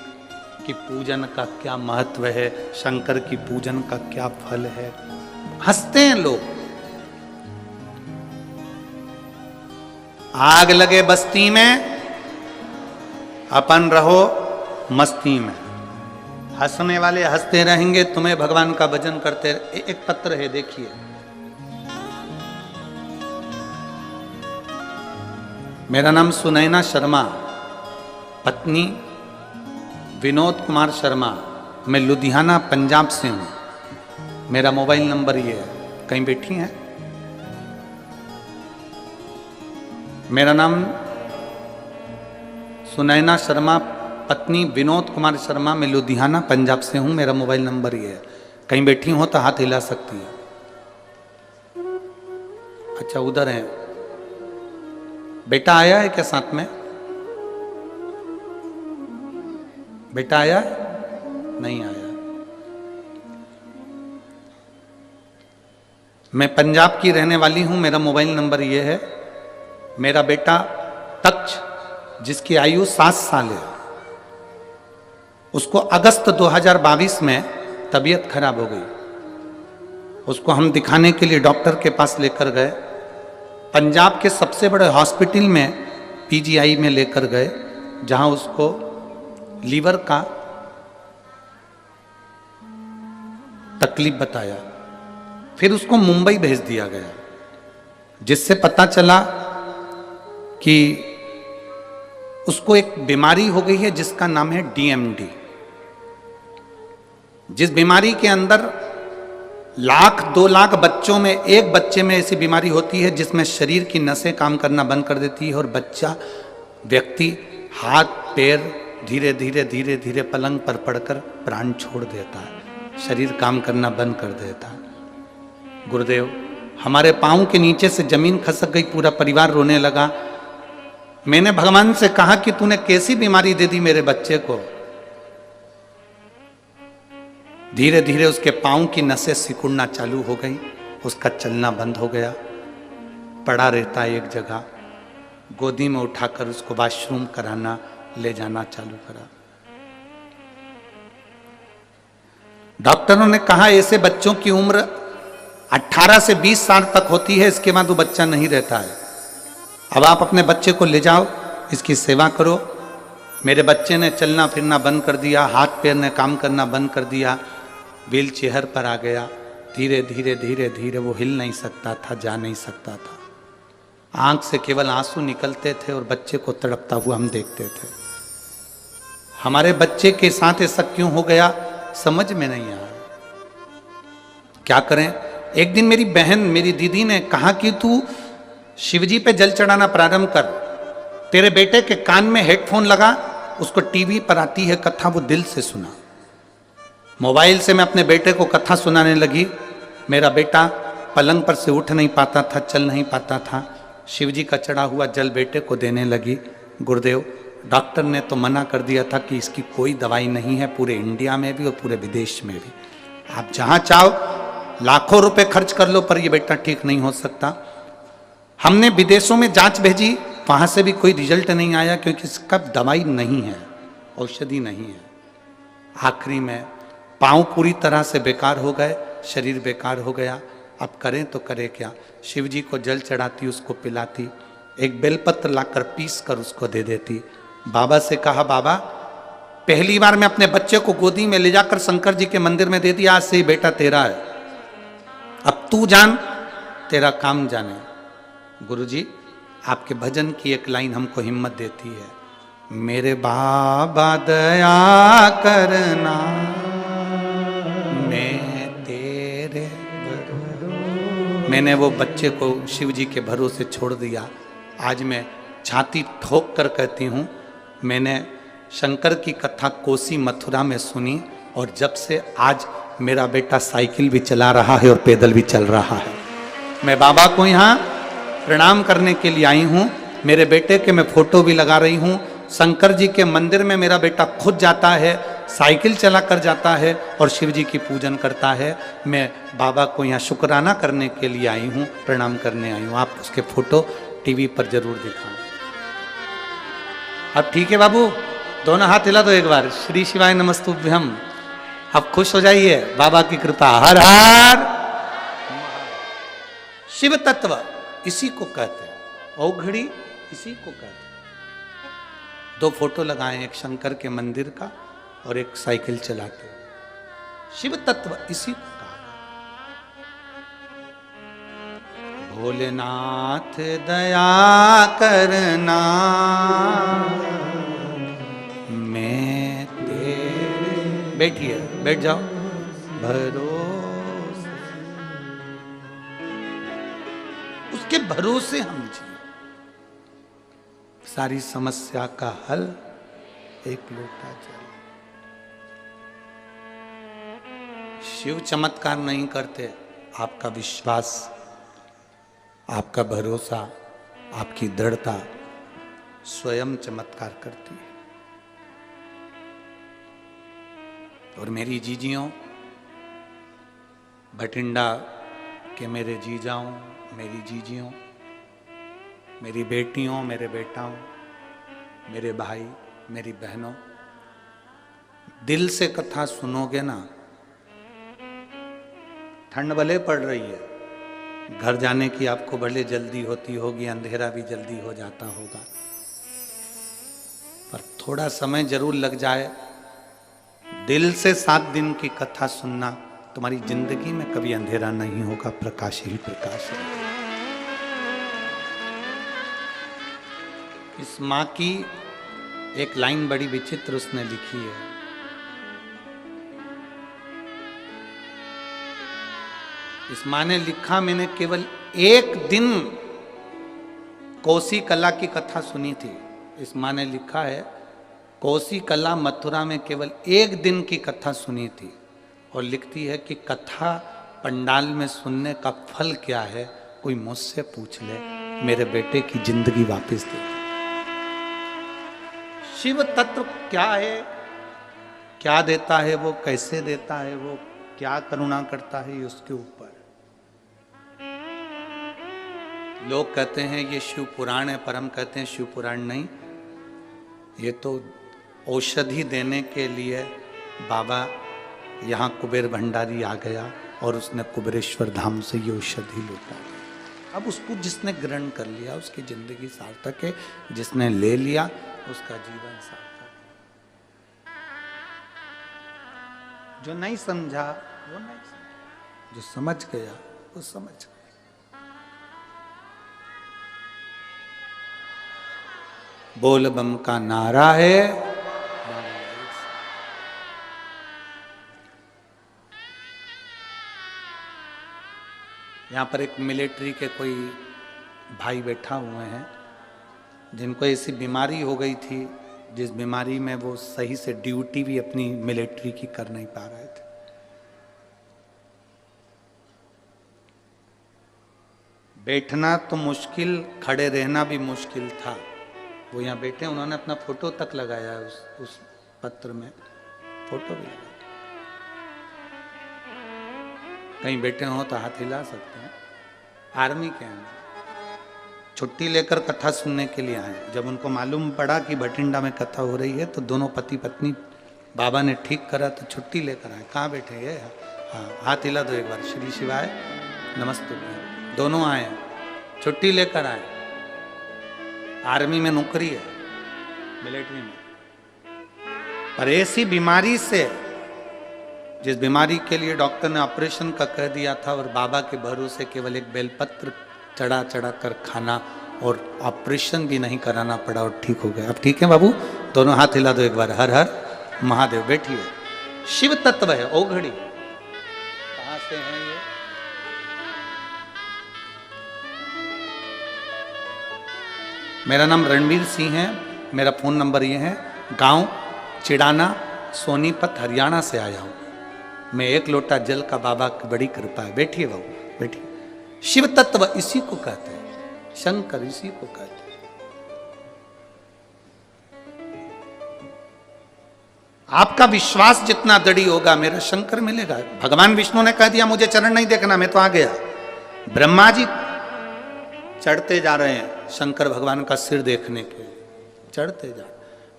की पूजन का क्या महत्व है? शंकर की पूजन का क्या फल है? हंसते हैं लोग। आग लगे बस्ती में, अपन रहो मस्ती में। हंसने वाले हंसते रहेंगे, तुम्हें भगवान का भजन करते रहे। एक पत्र है देखिए। मेरा नाम सुनैना शर्मा, पत्नी विनोद कुमार शर्मा। मैं लुधियाना पंजाब से हूं। मेरा मोबाइल नंबर ये है। कहीं बैठी हैं? मेरा नाम सुनैना शर्मा, पत्नी विनोद कुमार शर्मा। मैं लुधियाना पंजाब से हूं। मेरा मोबाइल नंबर ये है। कहीं बैठी हो तो हाथ हिला सकती है। अच्छा उधर है। बेटा आया है क्या साथ में? बेटा आया? नहीं आया। मैं पंजाब की रहने वाली हूं। मेरा मोबाइल नंबर ये है। मेरा बेटा तक्ष, जिसकी आयु 7 साल है, उसको अगस्त 2022 में तबीयत खराब हो गई। उसको हम दिखाने के लिए डॉक्टर के पास लेकर गए। पंजाब के सबसे बड़े हॉस्पिटल में पीजीआई में लेकर गए, जहां उसको लीवर का तकलीफ बताया। फिर उसको मुंबई भेज दिया गया, जिससे पता चला कि उसको एक बीमारी हो गई है जिसका नाम है डीएमडी। जिस बीमारी के अंदर 1,00,000-2 लाख बच्चों में एक बच्चे में ऐसी बीमारी होती है जिसमें शरीर की नसें काम करना बंद कर देती है और बच्चा व्यक्ति हाथ पैर धीरे धीरे धीरे धीरे पलंग पर पड़कर प्राण छोड़ देता है, शरीर काम करना बंद कर देता है। गुरुदेव, हमारे पांव के नीचे से जमीन खसक गई, पूरा परिवार रोने लगा। मैंने भगवान से कहा कि तूने कैसी बीमारी दे दी मेरे बच्चे को। धीरे धीरे उसके पांव की नसें सिकुड़ना चालू हो गई, उसका चलना बंद हो गया, पड़ा रहता एक जगह। गोदी में उठाकर उसको वॉशरूम कराना ले जाना चालू करा। डॉक्टरों ने कहा ऐसे बच्चों की उम्र 18 से 20 साल तक होती है, इसके बाद वो बच्चा नहीं रहता है। अब आप अपने बच्चे को ले जाओ, इसकी सेवा करो। मेरे बच्चे ने चलना फिरना बंद कर दिया, हाथ पैर ने काम करना बंद कर दिया, व्हील चेयर पर आ गया। धीरे धीरे धीरे धीरे वो हिल नहीं सकता था, जा नहीं सकता था। आंख से केवल आंसू निकलते थे और बच्चे को तड़पता हुआ हम देखते थे। हमारे बच्चे के साथ ऐसा क्यों हो गया समझ में नहीं आया। क्या करें? एक दिन मेरी बहन, मेरी दीदी ने कहा कि तू शिवजी पे जल चढ़ाना प्रारंभ कर, तेरे बेटे के कान में हेडफोन लगा, उसको टीवी पर आती है कथा, वो दिल से सुना। मोबाइल से मैं अपने बेटे को कथा सुनाने लगी। मेरा बेटा पलंग पर से उठ नहीं पाता था, चल नहीं पाता था। शिवजी का चढ़ा हुआ जल बेटे को देने लगी। गुरुदेव, डॉक्टर ने तो मना कर दिया था कि इसकी कोई दवाई नहीं है, पूरे इंडिया में भी और पूरे विदेश में भी। आप जहां चाहो लाखों रुपए खर्च कर लो, पर ये बेटा ठीक नहीं हो सकता। हमने विदेशों में जांच भेजी, वहां से भी कोई रिजल्ट नहीं आया, क्योंकि इसका दवाई नहीं है, औषधि नहीं है। आखिरी में पांव पूरी तरह से बेकार हो गए, शरीर बेकार हो गया। अब करें तो करें क्या? शिवजी को जल चढ़ाती, उसको पिलाती, एक बेलपत्र लाकर पीस कर उसको दे देती। बाबा से कहा, बाबा पहली बार मैं अपने बच्चे को गोदी में ले जाकर शंकर जी के मंदिर में दे दिया, आज से ही बेटा तेरा है, अब तू जान, तेरा काम जाने। गुरुजी, आपके भजन की एक लाइन हमको हिम्मत देती है, मेरे बाबा दया करना, मैं तेरे। मैंने वो बच्चे को शिव जी के भरोसे छोड़ दिया। आज मैं छाती ठोक कर कहती हूँ, मैंने शंकर की कथा कोसी मथुरा में सुनी, और जब से आज मेरा बेटा साइकिल भी चला रहा है और पैदल भी चल रहा है। मैं बाबा को यहाँ प्रणाम करने के लिए आई हूँ। मेरे बेटे के मैं फोटो भी लगा रही हूँ। शंकर जी के मंदिर में मेरा बेटा खुद जाता है, साइकिल चला कर जाता है और शिव जी की पूजन करता है। मैं बाबा को यहाँ शुक्राना करने के लिए आई हूँ, प्रणाम करने आई हूँ। आप उसके फोटो टीवी पर जरूर दिखाएं। अब ठीक है बाबू, दोनों हाथ हिला दो एक बार, श्री शिवाय नमस्तुभ्यम। अब खुश हो जाइए, बाबा की कृपा। हर हर। शिव तत्व इसी को कहते हैं, औघड़ी इसी को कहते हैं। दो फोटो लगाए, एक शंकर के मंदिर का और एक साइकिल चलाते। शिव तत्व इसी को कहा। भोलेनाथ दया करना, मैं तेरे। बैठिए, बैठ जाओ। भरोसे, उसके भरोसे हम जिए। सारी समस्या का हल एक लोटा जल। शिव चमत्कार नहीं करते, आपका विश्वास, आपका भरोसा, आपकी दृढ़ता स्वयं चमत्कार करती है। और मेरी जीजियों, भटिंडा के मेरे जीजाओं, मेरी जीजियों, मेरी बेटियों, मेरे बेटाओं, मेरे भाई, मेरी बहनों, दिल से कथा सुनोगे ना। ठंड भले पड़ रही है, घर जाने की आपको भले जल्दी होती होगी, अंधेरा भी जल्दी हो जाता होगा, पर थोड़ा समय जरूर लग जाए। दिल से 7 दिन की कथा सुनना, तुम्हारी जिंदगी में कभी अंधेरा नहीं होगा, प्रकाश ही प्रकाश है। इस माँ की एक लाइन बड़ी विचित्र उसने लिखी है। इस माँ ने लिखा, मैंने केवल एक दिन कोसी कला की कथा सुनी थी। इस माँ ने लिखा है, कोसी कला मथुरा में केवल एक दिन की कथा सुनी थी, और लिखती है कि कथा पंडाल में सुनने का फल क्या है, कोई मुझसे पूछ ले, मेरे बेटे की जिंदगी वापस दे। शिव तत्व क्या है, क्या देता है वो, कैसे देता है वो, क्या करुणा करता है, ये उसके ऊपर। लोग कहते हैं ये शिव पुराण है, पर हम कहते हैं शिव पुराण नहीं, ये तो औषधि देने के लिए बाबा यहाँ कुबेर भंडारी आ गया और उसने कुबेरेश्वर धाम से ये औषधि लूटा। अब उसको जिसने ग्रहण कर लिया उसकी जिंदगी सार्थक है, जिसने ले लिया उसका जीवन सार्थक है। जो नहीं समझा वो नहीं समझा, जो समझ गया वो समझ गया। बोल बम का नारा है, यहाँ पर एक मिलिट्री के कोई भाई बैठा हुए हैं जिनको ऐसी बीमारी हो गई थी जिस बीमारी में वो सही से ड्यूटी भी अपनी मिलिट्री की कर नहीं पा रहे थे। बैठना तो मुश्किल, खड़े रहना भी मुश्किल था। वो यहाँ बैठे, उन्होंने अपना फोटो तक लगाया है उस पत्र में, फोटो भी लगाया। कहीं बैठे हो तो हाथ हिला सकते हैं। आर्मी के हैं, छुट्टी लेकर कथा सुनने के लिए आए। जब उनको मालूम पड़ा कि भटिंडा में कथा हो रही है तो दोनों पति पत्नी बाबा ने ठीक करा तो छुट्टी लेकर आए। कहाँ बैठे ये? हाँ, हाथ हिला दो एक बार। श्री शिवाय नमस्ते। दोनों आए, छुट्टी लेकर आए। आर्मी में नौकरी है, मिलिट्री में। पर ऐसी बीमारी से, जिस बीमारी के लिए डॉक्टर ने ऑपरेशन का कह दिया था और बाबा के भरोसे केवल एक बेलपत्र चढ़ा चढ़ा कर खाना और ऑपरेशन भी नहीं कराना पड़ा और ठीक हो गया। अब ठीक है बाबू? दोनों हाथ हिला दो एक बार। हर हर महादेव। बैठिए। शिव तत्व है ओघड़ी। कहां से है ये? मेरा नाम रणवीर सिंह है। मेरा फोन नंबर ये है। गांव चिड़ाना, सोनीपत, हरियाणा से आया हूं। मैं एक लोटा जल का बाबा की बड़ी कृपा है। बैठिए बाबू, बैठिए। शिव तत्व इसी को कहते हैं, शंकर इसी को कहते हैं। आपका विश्वास जितना दृढ़ होगा मेरा शंकर मिलेगा। भगवान विष्णु ने कह दिया मुझे चरण नहीं देखना, मैं तो आ गया। ब्रह्मा जी चढ़ते जा रहे हैं शंकर भगवान का सिर देखने के, चढ़ते जा।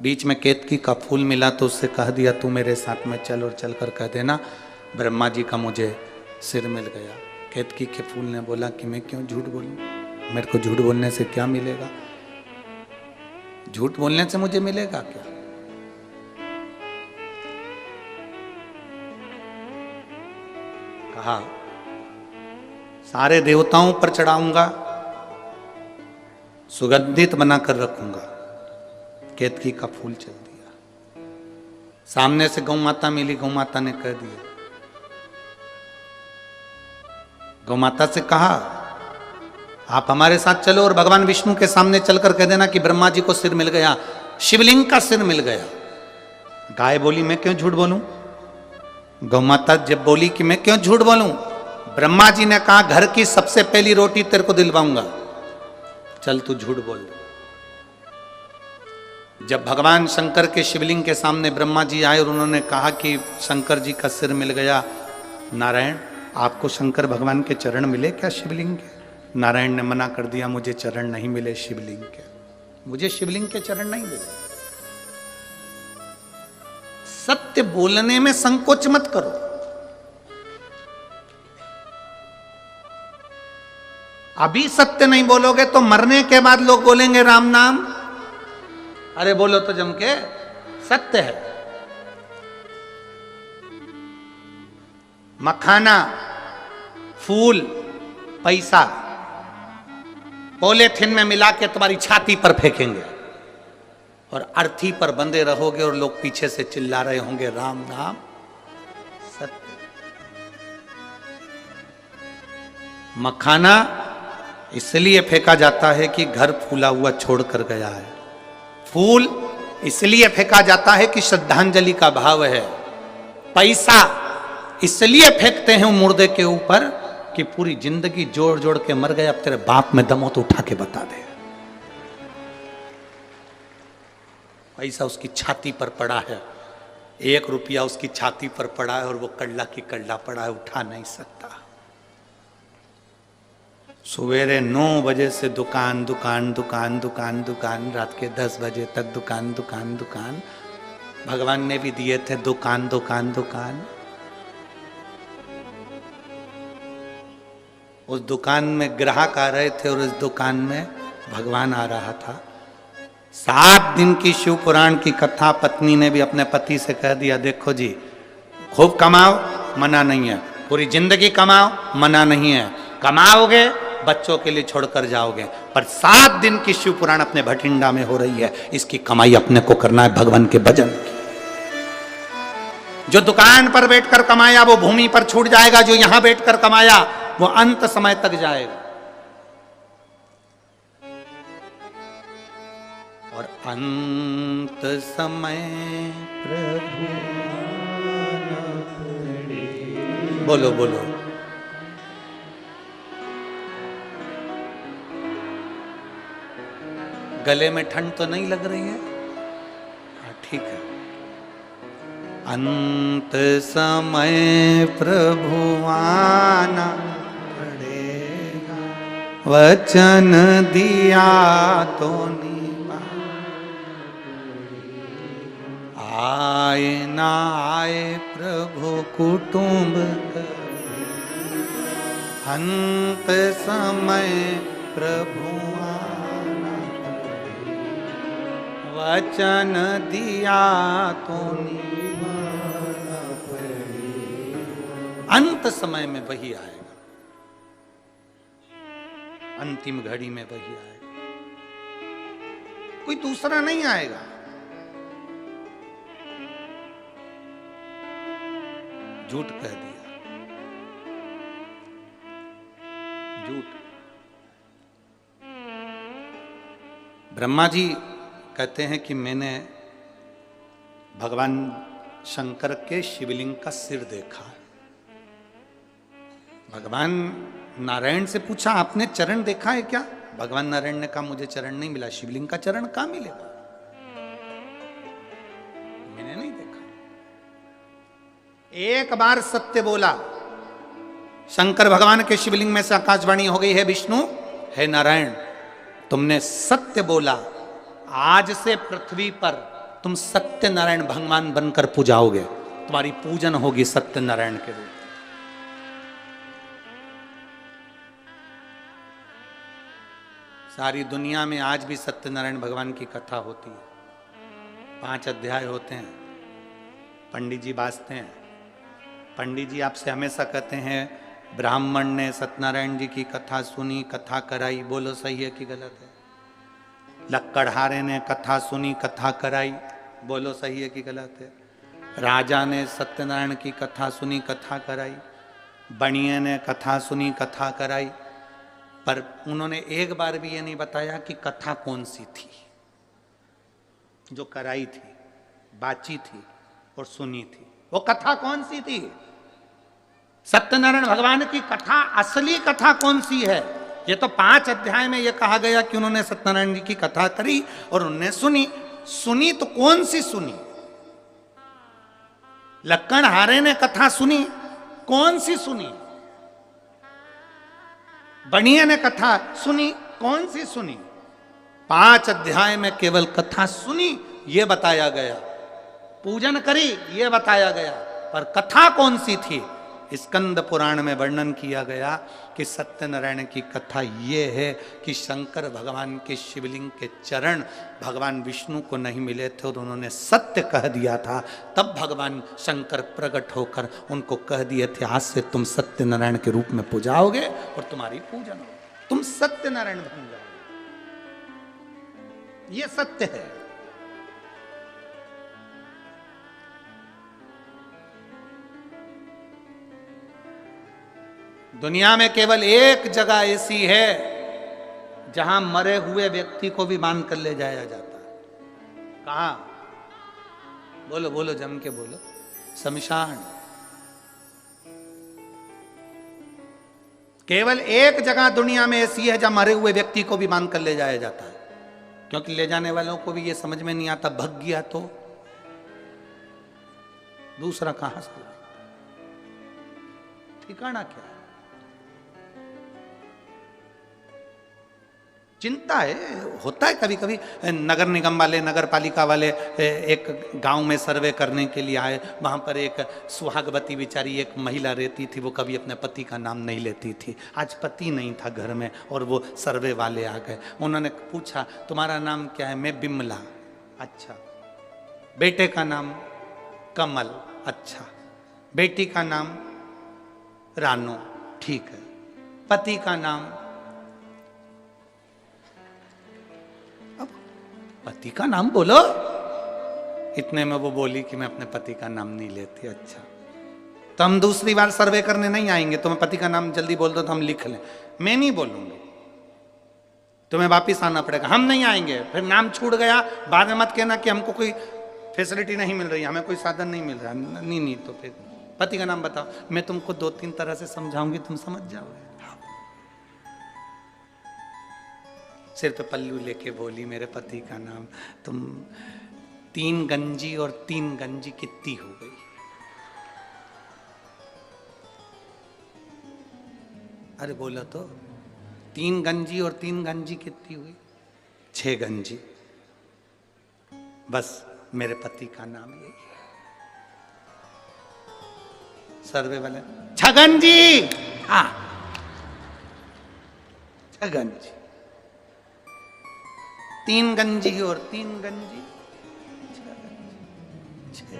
बीच में केतकी का फूल मिला तो उससे कह दिया तू मेरे साथ में चल और चलकर कह देना ब्रह्मा जी का मुझे सिर मिल गया। केतकी के फूल ने बोला कि मैं क्यों झूठ बोलूं, मेरे को झूठ बोलने से क्या मिलेगा? झूठ बोलने से मुझे मिलेगा क्या? कहा सारे देवताओं पर चढ़ाऊंगा, सुगंधित बनाकर रखूंगा। केतकी का फूल चल दिया। सामने से गौ माता मिली, गौ माता ने कह दिया, गौ माता से कहा आप हमारे साथ चलो और भगवान विष्णु के सामने चलकर कह देना कि ब्रह्मा जी को सिर मिल गया, शिवलिंग का सिर मिल गया। गाय बोली मैं क्यों झूठ बोलूं? गौ माता जब बोली कि मैं क्यों झूठ बोलूं, ब्रह्मा जी ने कहा घर की सबसे पहली रोटी तेरे को दिलवाऊंगा, चल तू झूठ बोल दे। जब भगवान शंकर के शिवलिंग के सामने ब्रह्मा जी आए और उन्होंने कहा कि शंकर जी का सिर मिल गया, नारायण आपको शंकर भगवान के चरण मिले क्या शिवलिंग के? नारायण ने मना कर दिया, मुझे चरण नहीं मिले शिवलिंग के, मुझे शिवलिंग के चरण नहीं मिले। सत्य बोलने में संकोच मत करो। अभी सत्य नहीं बोलोगे तो मरने के बाद लोग बोलेंगे राम नाम। अरे बोलो तो जम के, सत्य है। मखाना, फूल, पैसा पॉलीथिन में मिला के तुम्हारी छाती पर फेंकेंगे और अर्थी पर बंधे रहोगे और लोग पीछे से चिल्ला रहे होंगे राम नाम। सत्य। मखाना इसलिए फेंका जाता है कि घर फूला हुआ छोड़कर गया है। फूल इसलिए फेंका जाता है कि श्रद्धांजलि का भाव है। पैसा इसलिए फेंकते हैं मुर्दे के ऊपर कि पूरी जिंदगी जोड़ जोड़ के मर गए, अब तेरे बाप में दम हो तो उठा के बता दे। पैसा उसकी छाती पर पड़ा है, 1 रुपया उसकी छाती पर पड़ा है और वो कल्ला की कल्ला पड़ा है, उठा नहीं सकता। सवेरे 9 बजे से दुकान दुकान दुकान दुकान दुकान, रात के 10 बजे तक दुकान दुकान दुकान। भगवान ने भी दिए थे दुकान दुकान दुकान। उस दुकान में ग्राहक आ रहे थे और उस दुकान में भगवान आ रहा था। 7 दिन की शिव पुराण की कथा पत्नी ने भी अपने पति से कह दिया, देखो जी खूब कमाओ, मना नहीं है, पूरी जिंदगी कमाओ, मना नहीं है, कमाओगे बच्चों के लिए छोड़कर जाओगे, पर 7 दिन की शिव पुराण अपने भटिंडा में हो रही है, इसकी कमाई अपने को करना है भगवान के भजन की। जो दुकान पर बैठकर कमाया वो भूमि पर छूट जाएगा, जो यहां बैठकर कमाया वो अंत समय तक जाएगा। और अंत समय प्रभु बोलो बोलो, गले में ठंड तो नहीं लग रही है? हाँ ठीक है। अंत समय प्रभु आना पड़ेगा, वचन दिया तो निभा, आए ना आए प्रभु कुटुंब, अंत समय प्रभु आना पड़ेगा, वचन दिया तो निभाना पड़ेगा। अंत समय में वही आएगा, अंतिम घड़ी में वही आएगा, कोई दूसरा नहीं आएगा। झूठ कह दिया, झूठ। ब्रह्मा जी कहते हैं कि मैंने भगवान शंकर के शिवलिंग का सिर देखा। भगवान नारायण से पूछा आपने चरण देखा है क्या? भगवान नारायण ने कहा मुझे चरण नहीं मिला, शिवलिंग का चरण कहां मिलेगा, मैंने नहीं देखा। एक बार सत्य बोला, शंकर भगवान के शिवलिंग में से आकाशवाणी हो गई है, विष्णु है नारायण तुमने सत्य बोला, आज से पृथ्वी पर तुम सत्य नारायण भगवान बनकर पूजाओगे, तुम्हारी पूजन होगी सत्य नारायण के रूप। सारी दुनिया में आज भी सत्यनारायण भगवान की कथा होती है, 5 अध्याय होते हैं, पंडित जी बाजते हैं। पंडित जी आपसे हमेशा कहते हैं ब्राह्मण ने सत्यनारायण जी की कथा सुनी, कथा कराई, बोलो सही है कि गलत है? लक्कड़हारे ने कथा सुनी, कथा कराई, बोलो सही है कि गलत है? राजा ने सत्यनारायण की कथा सुनी, कथा कराई, बणिये ने कथा सुनी, कथा कराई, पर उन्होंने एक बार भी ये नहीं बताया कि कथा कौन सी थी जो कराई थी, बाची थी और सुनी थी। वो कथा कौन सी थी? सत्यनारायण भगवान की कथा, असली कथा कौन सी है? ये तो 5 अध्याय में ये कहा गया कि उन्होंने सत्यनारायण जी की कथा करी और उन्होंने सुनी। सुनी तो कौन सी सुनी? लक्कड़हारे ने कथा सुनी, कौन सी सुनी? बणिये ने कथा सुनी, कौन सी सुनी? 5 अध्याय में केवल कथा सुनी ये बताया गया, पूजन करी ये बताया गया, पर कथा कौन सी थी? स्कंद पुराण में वर्णन किया गया कि सत्यनारायण की कथा ये है कि शंकर भगवान के शिवलिंग के चरण भगवान विष्णु को नहीं मिले थे और उन्होंने सत्य कह दिया था, तब भगवान शंकर प्रकट होकर उनको कह दिए थे आज से तुम सत्यनारायण के रूप में पूजाओगे और तुम्हारी पूजन होगी, तुम सत्यनारायण बन जाओगे। ये सत्य है। दुनिया में केवल एक जगह ऐसी है जहां मरे हुए व्यक्ति को भी बांध कर ले जाया जाता है। कहां? बोलो बोलो, जम के बोलो। शमशान। केवल एक जगह दुनिया में ऐसी है जहां मरे हुए व्यक्ति को भी बांध कर ले जाया जाता है, क्योंकि ले जाने वालों को भी यह समझ में नहीं आता, भग गया तो दूसरा कहां से? ठिकाना क्या? चिंता है, होता है कभी कभी। नगर निगम वाले, नगर पालिका वाले एक गांव में सर्वे करने के लिए आए, वहां पर एक सुहागवती बेचारी एक महिला रहती थी, वो कभी अपने पति का नाम नहीं लेती थी। आज पति नहीं था घर में और वो सर्वे वाले आ गए, उन्होंने पूछा तुम्हारा नाम क्या है? मैं बिमला। अच्छा। बेटे का नाम? कमल। अच्छा। बेटी का नाम? रानो। ठीक है। पति का नाम? पति का नाम बोलो। इतने में वो बोली कि मैं अपने पति का नाम नहीं लेती। अच्छा। तो हम दूसरी बार सर्वे करने नहीं आएंगे। तुम्हें पति का नाम जल्दी बोल दो तो हम लिख लें। मैं नहीं बोलूंगी, तुम्हें वापिस आना पड़ेगा, हम नहीं आएंगे। फिर नाम छूट गया, बाद में मत कहना कि हमको कोई फैसिलिटी नहीं मिल रही, हमें कोई साधन नहीं मिल रहा। नहीं तो फिर पति का नाम बताओ। मैं तुमको 2-3 तरह से समझाऊंगी, तुम समझ जाओगे। सिर पे पल्लू लेके बोली मेरे पति का नाम। तुम 3 गंजी और 3 गंजी कितनी हो गई? अरे बोलो तो, 3 गंजी और 3 गंजी कितनी हुई? 6 गंजी। बस मेरे पति का नाम यही है। सर्वे वाले छगन जी, हाँ छगन जी, 3 गंजी और 3 गंजी, 6 गंजी।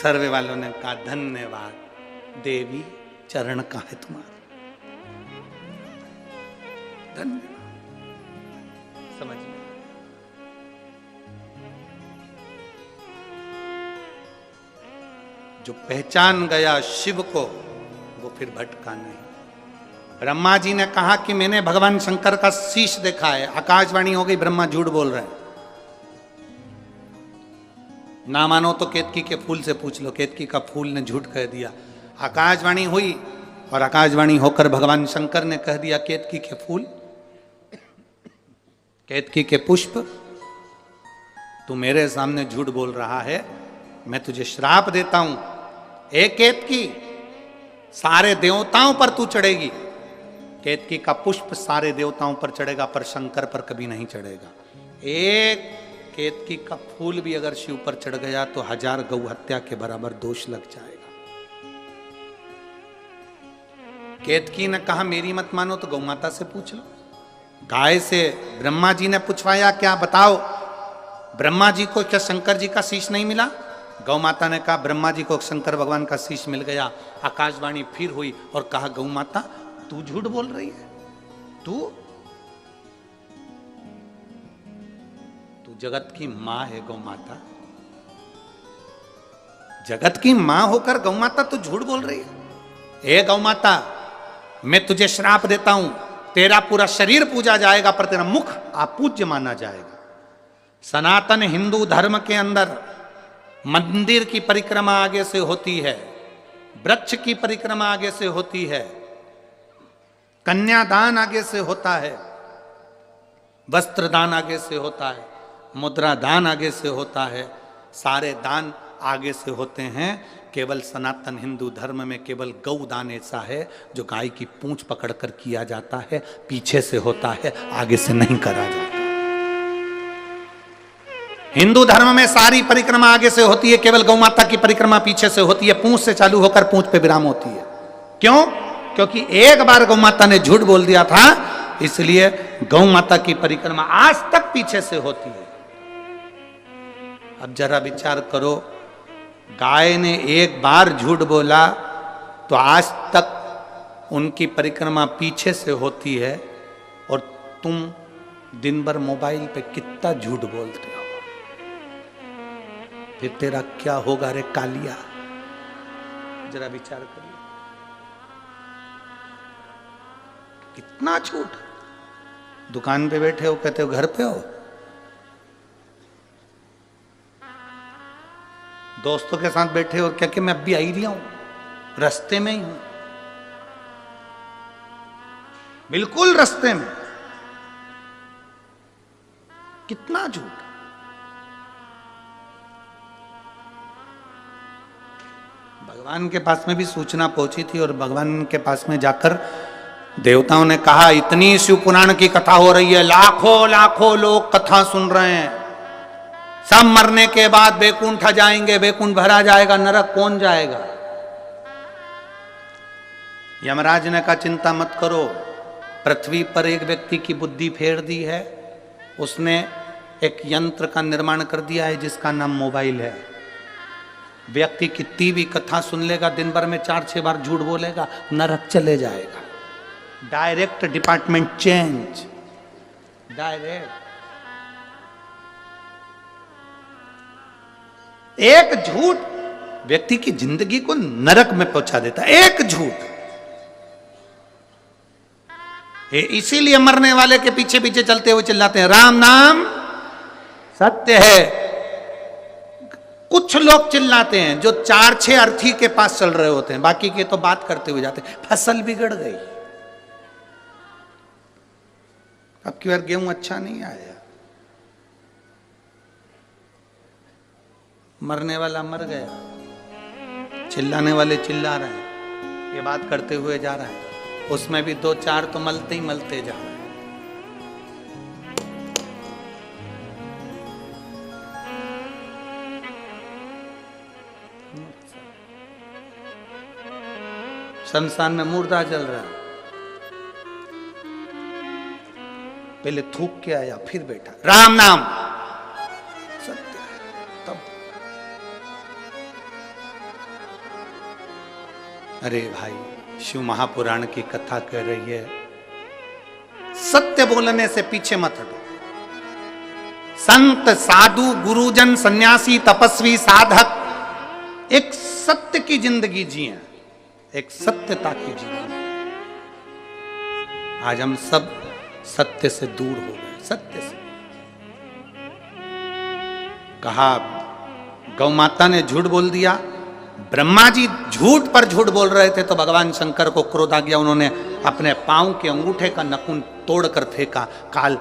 सर्वे वालों ने कहा धन्यवाद देवी, चरण का है तुम्हारा, धन्यवाद। समझ में जो पहचान गया शिव को वो फिर भटका नहीं। ब्रह्मा जी ने कहा कि मैंने भगवान शंकर का शीश देखा है। आकाशवाणी हो गई, ब्रह्मा झूठ बोल रहे हैं। ना मानो तो केतकी के फूल से पूछ लो, केतकी का फूल ने झूठ कह दिया। आकाशवाणी हुई और आकाशवाणी होकर भगवान शंकर ने कह दिया केतकी के फूल, केतकी के पुष्प, तू मेरे सामने झूठ बोल रहा है, मैं तुझे श्राप देता हूं। एक केतकी, सारे देवताओं पर तू चढ़ेगी। केतकी का पुष्प सारे देवताओं पर चढ़ेगा, पर शंकर पर कभी नहीं चढ़ेगा। एक केतकी का फूल भी अगर शिव पर चढ़ गया तो 1000 गौ हत्या के बराबर दोष लग जाएगा। केतकी ने कहा मेरी मत मानो तो गौ माता से पूछ लो। गाय से ब्रह्मा जी ने पूछवाया, क्या बताओ ब्रह्मा जी को क्या शंकर जी का शीश नहीं मिला? गौ माता ने कहा ब्रह्मा जी को शंकर भगवान का शीश मिल गया। आकाशवाणी फिर हुई और कहा गौ माता तू झूठ बोल रही है, तू जगत की मां है। गौ माता जगत की मां होकर गौ माता तू झूठ बोल रही है। ए गौ माता, मैं तुझे श्राप देता हूं, तेरा पूरा शरीर पूजा जाएगा पर तेरा मुख अपूज्य माना जाएगा। सनातन हिंदू धर्म के अंदर मंदिर की परिक्रमा आगे से होती है, वृक्ष की परिक्रमा आगे से होती है, कन्यादान आगे से होता है, वस्त्रदान आगे से होता है, मुद्रा दान आगे से होता है, सारे दान आगे से होते हैं। केवल सनातन हिंदू धर्म में केवल गौ दान ऐसा है जो गाय की पूंछ पकड़कर किया जाता है, पीछे से होता है, आगे से नहीं करा जाता। हिंदू धर्म में सारी परिक्रमा आगे से होती है, केवल गौ माता की परिक्रमा पीछे से होती है, पूंछ से चालू होकर पूंछ पे विराम होती है। क्यों? क्योंकि एक बार गौ माता ने झूठ बोल दिया था, इसलिए गौ माता की परिक्रमा आज तक पीछे से होती है। अब जरा विचार करो, गाय ने एक बार झूठ बोला तो आज तक उनकी परिक्रमा पीछे से होती है, और तुम दिन भर मोबाइल पे कितना झूठ बोलते हो, फिर तेरा क्या होगा रे कालिया? जरा विचार करिए, कितना झूठ। दुकान पे बैठे हो, कहते हो घर पे हो, दोस्तों के साथ बैठे हो, क्या कि मैं अभी आई रहा हूं, रास्ते में ही हूं, बिल्कुल रास्ते में। कितना झूठ। भगवान के पास में भी सूचना पहुंची थी और भगवान के पास में जाकर देवताओं ने कहा इतनी शिव पुराण की कथा हो रही है, लाखों लाखों लोग कथा सुन रहे हैं, सब मरने के बाद बैकुंठ जाएंगे, बैकुंठ भरा जाएगा, नरक कौन जाएगा? यमराज ने कहा चिंता मत करो, पृथ्वी पर एक व्यक्ति की बुद्धि फेर दी है, उसने एक यंत्र का निर्माण कर दिया है जिसका नाम मोबाइल है। व्यक्ति कितनी भी कथा सुन लेगा, दिन भर में 4-6 बार झूठ बोलेगा, नरक चले जाएगा। Direct department change, direct. एक झूठ व्यक्ति की जिंदगी को नरक में पहुंचा देता है एक झूठ। इसीलिए मरने वाले के पीछे पीछे चलते हुए चिल्लाते हैं राम नाम सत्य है। कुछ लोग चिल्लाते हैं जो 4-6 अर्थी के पास चल रहे होते हैं, बाकी के तो बात करते हुए जाते हैं। फसल बिगड़ गई, अब की बार गेहूं अच्छा नहीं आया, मरने वाला मर गया, चिल्लाने वाले चिल्ला रहे हैं, ये बात करते हुए जा रहा है, उसमें भी 2-4 तो मलते ही मलते जा रहे हैं। शमशान में मुर्दा जल रहा है, पहले थूक के आया फिर बैठा राम नाम सत्य है। तब अरे भाई, शिव महापुराण की कथा कह रही है सत्य बोलने से पीछे मत हटो। संत साधु गुरुजन सन्यासी तपस्वी साधक एक सत्य की जिंदगी जिए, एक सत्यता की जिंदगी। आज हम सब सत्य से दूर हो गए। सत्य से कहा गौ माता ने झूठ बोल दिया, ब्रह्मा जी झूठ पर झूठ बोल रहे थे तो भगवान शंकर को क्रोध आ गया, उन्होंने अपने पांव के अंगूठे का नखून तोड़कर फेंका। काल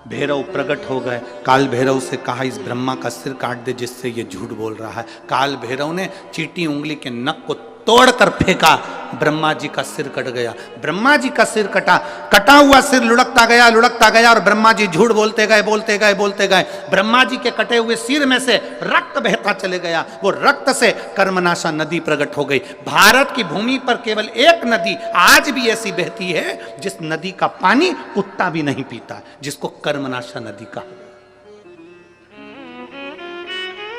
भैरव प्रकट हो गए, काल भैरव से कहा इस ब्रह्मा का सिर काट दे जिससे ये झूठ बोल रहा है। काल भैरव ने चींटी उंगली के नख को तोड़कर फेंका, ब्रह्मा जी का सिर कट गया। ब्रह्मा जी का सिर कटा, कटा हुआ सिर लुढ़कता गया और ब्रह्मा जी झूठ बोलते गए। ब्रह्मा जी के कटे हुए सिर में से रक्त बहता चले गया, वो रक्त से कर्मनाशा नदी प्रकट हो गई। भारत की भूमि पर केवल एक नदी आज भी ऐसी बहती है जिस नदी का पानी कुत्ता भी नहीं पीता, जिसको कर्मनाशा नदी कहा।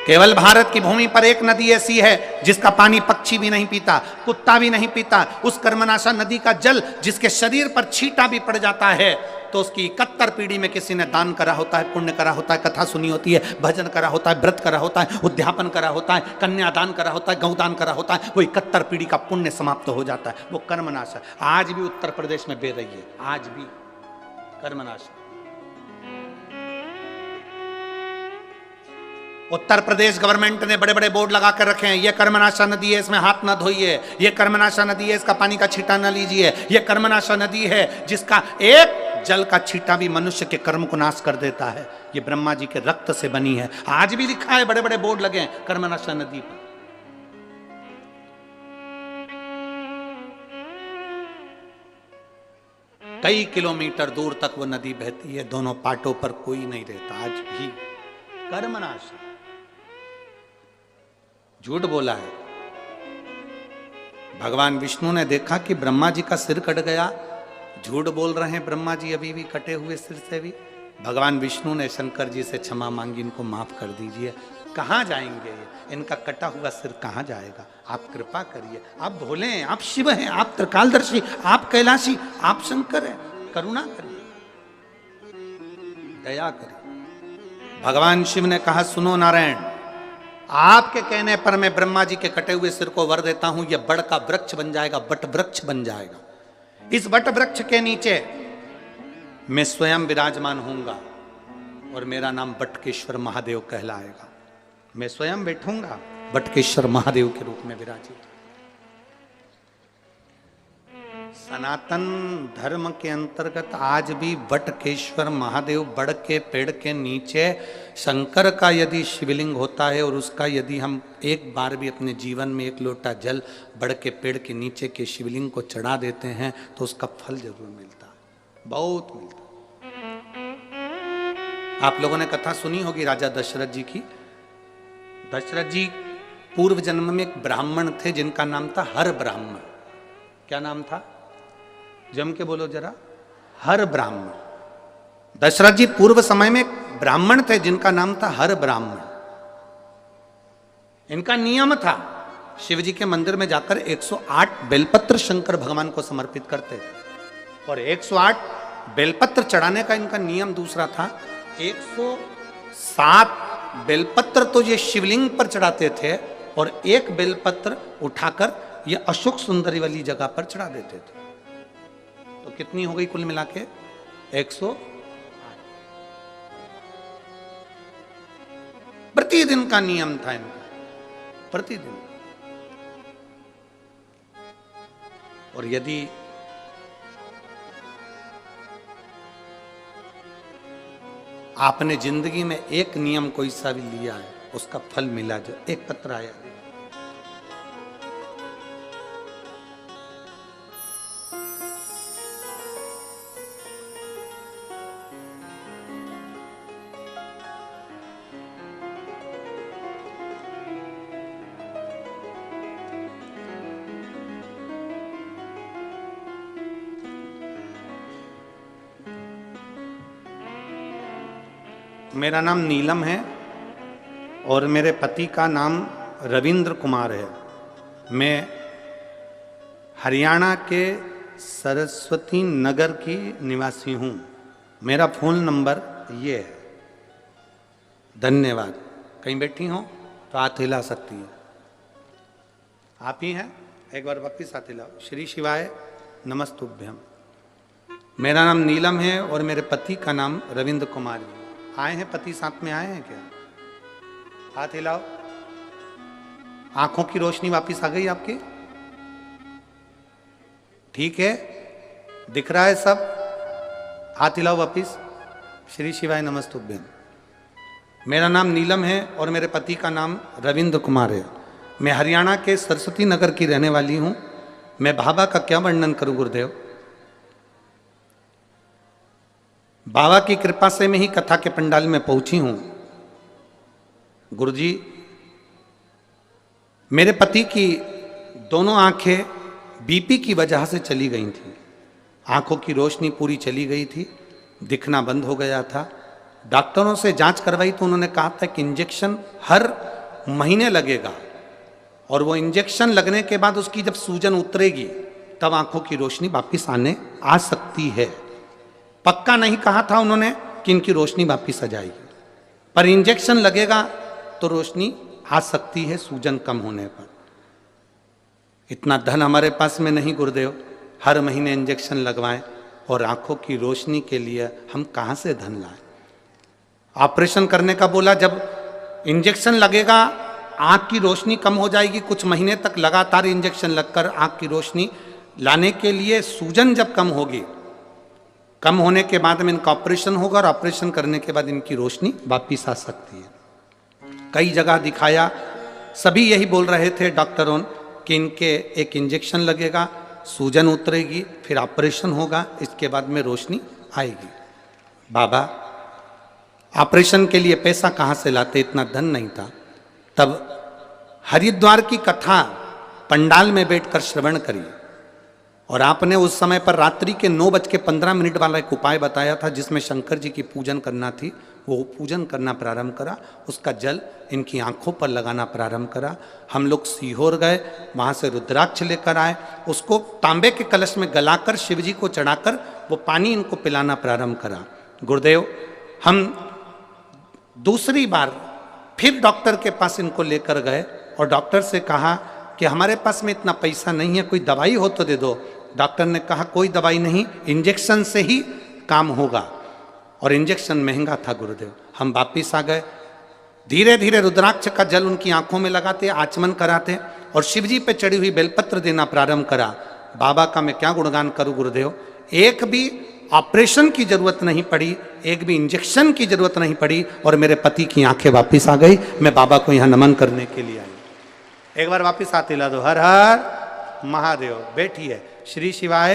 केवल भारत की भूमि पर एक नदी ऐसी है जिसका पानी पक्षी भी नहीं पीता, कुत्ता भी नहीं पीता। उस कर्मनाशा नदी का जल जिसके शरीर पर छींटा भी पड़ जाता है तो उसकी 71 पीढ़ी में किसी ने दान करा होता है, पुण्य करा होता है, कथा सुनी होती है, भजन करा होता है, व्रत करा होता है, उद्यापन करा होता है, कन्यादान करा होता है, गौदान करा होता है, वो 71 पीढ़ी का पुण्य समाप्त हो जाता है। वो कर्मनाशा आज भी उत्तर प्रदेश में बह रही है, आज भी कर्मनाशा। उत्तर प्रदेश गवर्नमेंट ने बड़े बड़े बोर्ड लगा कर रखे हैं, ये कर्मनाशा नदी है, इसमें हाथ ना धोइए, ये कर्मनाशा नदी है, इसका पानी का छींटा ना लीजिए, ये कर्मनाशा नदी है जिसका एक जल का छींटा भी मनुष्य के कर्म को नाश कर देता है, ये ब्रह्मा जी के रक्त से बनी है। आज भी लिखा है, बड़े बड़े बोर्ड लगे हैं कर्मनाशा नदी पर। कई किलोमीटर दूर तक वो नदी बहती है, दोनों पाटों पर कोई नहीं रहता। आज भी कर्मनाशा, झूठ बोला है। भगवान विष्णु ने देखा कि ब्रह्मा जी का सिर कट गया, झूठ बोल रहे हैं ब्रह्मा जी अभी भी कटे हुए सिर से भी। भगवान विष्णु ने शंकर जी से क्षमा मांगी, इनको माफ कर दीजिए। कहाँ जाएंगे ये, इनका कटा हुआ सिर कहाँ जाएगा, आप कृपा करिए। आप भोले हैं, आप शिव हैं, आप त्रिकालदर्शी, आप कैलाशी, आप शंकर हैं, करुणा करिए, दया करिए। भगवान शिव ने कहा सुनो नारायण, आपके कहने पर मैं ब्रह्मा जी के कटे हुए सिर को वर देता हूं, यह बड़ का वृक्ष बन जाएगा, बट वृक्ष बन जाएगा। इस बट वृक्ष के नीचे मैं स्वयं विराजमान होऊंगा और मेरा नाम बटकेश्वर महादेव कहलाएगा। मैं स्वयं बैठूंगा बटकेश्वर महादेव के रूप में विराजित। सनातन धर्म के अंतर्गत आज भी बटकेश्वर महादेव बड़ के पेड़ के नीचे शंकर का यदि शिवलिंग होता है और उसका यदि हम एक बार भी अपने जीवन में एक लोटा जल बड़ के पेड़ के नीचे के शिवलिंग को चढ़ा देते हैं तो उसका फल जरूर मिलता है, बहुत मिलता है। आप लोगों ने कथा सुनी होगी राजा दशरथ जी की। दशरथ जी पूर्व जन्म में एक ब्राह्मण थे जिनका नाम था हर ब्राह्मण। क्या नाम था, जम के बोलो जरा, हर ब्राह्मण। दशरथ जी पूर्व समय में ब्राह्मण थे जिनका नाम था हर ब्राह्मण। इनका नियम था शिव जी के मंदिर में जाकर 108 बेलपत्र शंकर भगवान को समर्पित करते थे और 108 बेलपत्र चढ़ाने का इनका नियम दूसरा था। 107 बेलपत्र तो ये शिवलिंग पर चढ़ाते थे और एक बेलपत्र उठाकर ये अशोक सुंदरी वाली जगह पर चढ़ा देते थे। तो कितनी हो गई कुल मिला के? 108। प्रतिदिन का नियम था इनका, प्रतिदिन। और यदि आपने जिंदगी में एक नियम कोई सा भी लिया है, उसका फल मिला, जो एक पत्र आया, मेरा नाम नीलम है और मेरे पति का नाम रविंद्र कुमार है। मैं हरियाणा के सरस्वती नगर की निवासी हूँ। मेरा फ़ोन नंबर ये है। धन्यवाद। कहीं बैठी हो तो हाथ हिला सकती है। आप ही हैं? एक बार वापिस हाथ हिलाओ। श्री शिवाय नमस्तुभ्यम। मेरा नाम नीलम है और मेरे पति का नाम रविंद्र कुमार है। आए हैं पति, साथ में आए हैं क्या? हाथ हिलाओ। आंखों की रोशनी वापस आ गई आपकी? ठीक है, दिख रहा है सब? हाथ हिलाओ वापस। श्री शिवाय नमस्तुभ्यम। मेरा नाम नीलम है और मेरे पति का नाम रविंद्र कुमार है। मैं हरियाणा के सरस्वती नगर की रहने वाली हूं। मैं बाबा का क्या वर्णन करूं गुरुदेव? बाबा की कृपा से मैं ही कथा के पंडाल में पहुंची हूं। गुरुजी, मेरे पति की दोनों आंखें बीपी की वजह से चली गई थी। आंखों की रोशनी पूरी चली गई थी, दिखना बंद हो गया था। डॉक्टरों से जांच करवाई तो उन्होंने कहा था कि इंजेक्शन हर महीने लगेगा और वो इंजेक्शन लगने के बाद उसकी जब सूजन उतरेगी तब आंखों की रोशनी वापिस आने आ सकती है। पक्का नहीं कहा था उन्होंने कि इनकी रोशनी वापिस आ जाएगी, पर इंजेक्शन लगेगा तो रोशनी आ सकती है सूजन कम होने पर। इतना धन हमारे पास में नहीं गुरुदेव, हर महीने इंजेक्शन लगवाएं और आंखों की रोशनी के लिए हम कहाँ से धन लाएं? ऑपरेशन करने का बोला, जब इंजेक्शन लगेगा आंख की रोशनी कम हो जाएगी। कुछ महीने तक लगातार इंजेक्शन लगकर आंख की रोशनी लाने के लिए सूजन जब कम होगी, कम होने के बाद में इनका ऑपरेशन होगा और ऑपरेशन करने के बाद इनकी रोशनी वापिस आ सकती है। कई जगह दिखाया, सभी यही बोल रहे थे डॉक्टरों कि इनके एक इंजेक्शन लगेगा, सूजन उतरेगी, फिर ऑपरेशन होगा, इसके बाद में रोशनी आएगी। बाबा ऑपरेशन के लिए पैसा कहाँ से लाते? इतना धन नहीं था। तब हरिद्वार की कथा पंडाल में बैठकर श्रवण करी और आपने उस समय पर रात्रि के 9:15 वाला एक उपाय बताया था जिसमें शंकर जी की पूजन करना थी। वो पूजन करना प्रारंभ करा, उसका जल इनकी आंखों पर लगाना प्रारंभ करा। हम लोग सीहोर गए, वहाँ से रुद्राक्ष लेकर आए, उसको तांबे के कलश में गलाकर शिव जी को चढ़ाकर वो पानी इनको पिलाना प्रारंभ करा। गुरुदेव, हम दूसरी बार फिर डॉक्टर के पास इनको लेकर गए और डॉक्टर से कहा कि हमारे पास में इतना पैसा नहीं है, कोई दवाई हो तो दे दो। डॉक्टर ने कहा कोई दवाई नहीं, इंजेक्शन से ही काम होगा। और इंजेक्शन महंगा था गुरुदेव। हम वापिस आ गए, धीरे धीरे रुद्राक्ष का जल उनकी आंखों में लगाते, आचमन कराते और शिव जी पे चढ़ी हुई बेलपत्र देना प्रारंभ करा। बाबा का मैं क्या गुणगान करूं गुरुदेव, एक भी ऑपरेशन की जरूरत नहीं पड़ी, एक भी इंजेक्शन की जरूरत नहीं पड़ी और मेरे पति की आंखें वापिस आ गई। मैं बाबा को यहाँ नमन करने के लिए आई। एक बार वापिस हाथ हिला दो। हर हर महादेव। बैठिए। श्री शिवाय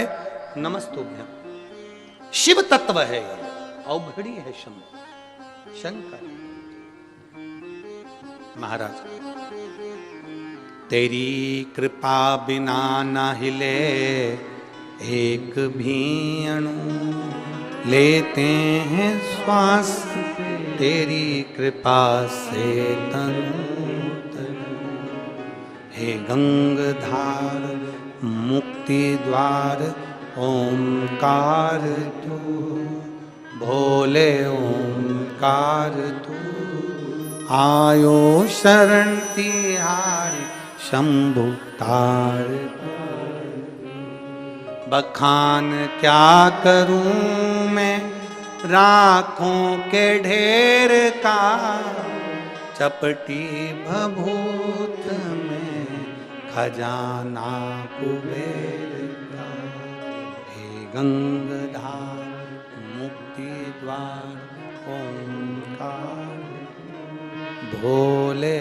नमस्तुभ्यम। शिव तत्व है ये, अवघड़ी है शंकर महाराज। तेरी कृपा बिना न हिले एक भी अणु, लेते हैं श्वास तेरी कृपा से तनु तनु। हे गंगाधार मुक्ति द्वार ओंकार तू, भोले ओंकार तू, आयो शरण तिहारी शंभु तार। बखान क्या करूं मैं राखों के ढेर का, चपटी भभूत में खजाना कुबेर का। हे गंगाधार मुक्ति द्वार ओंकार, भोले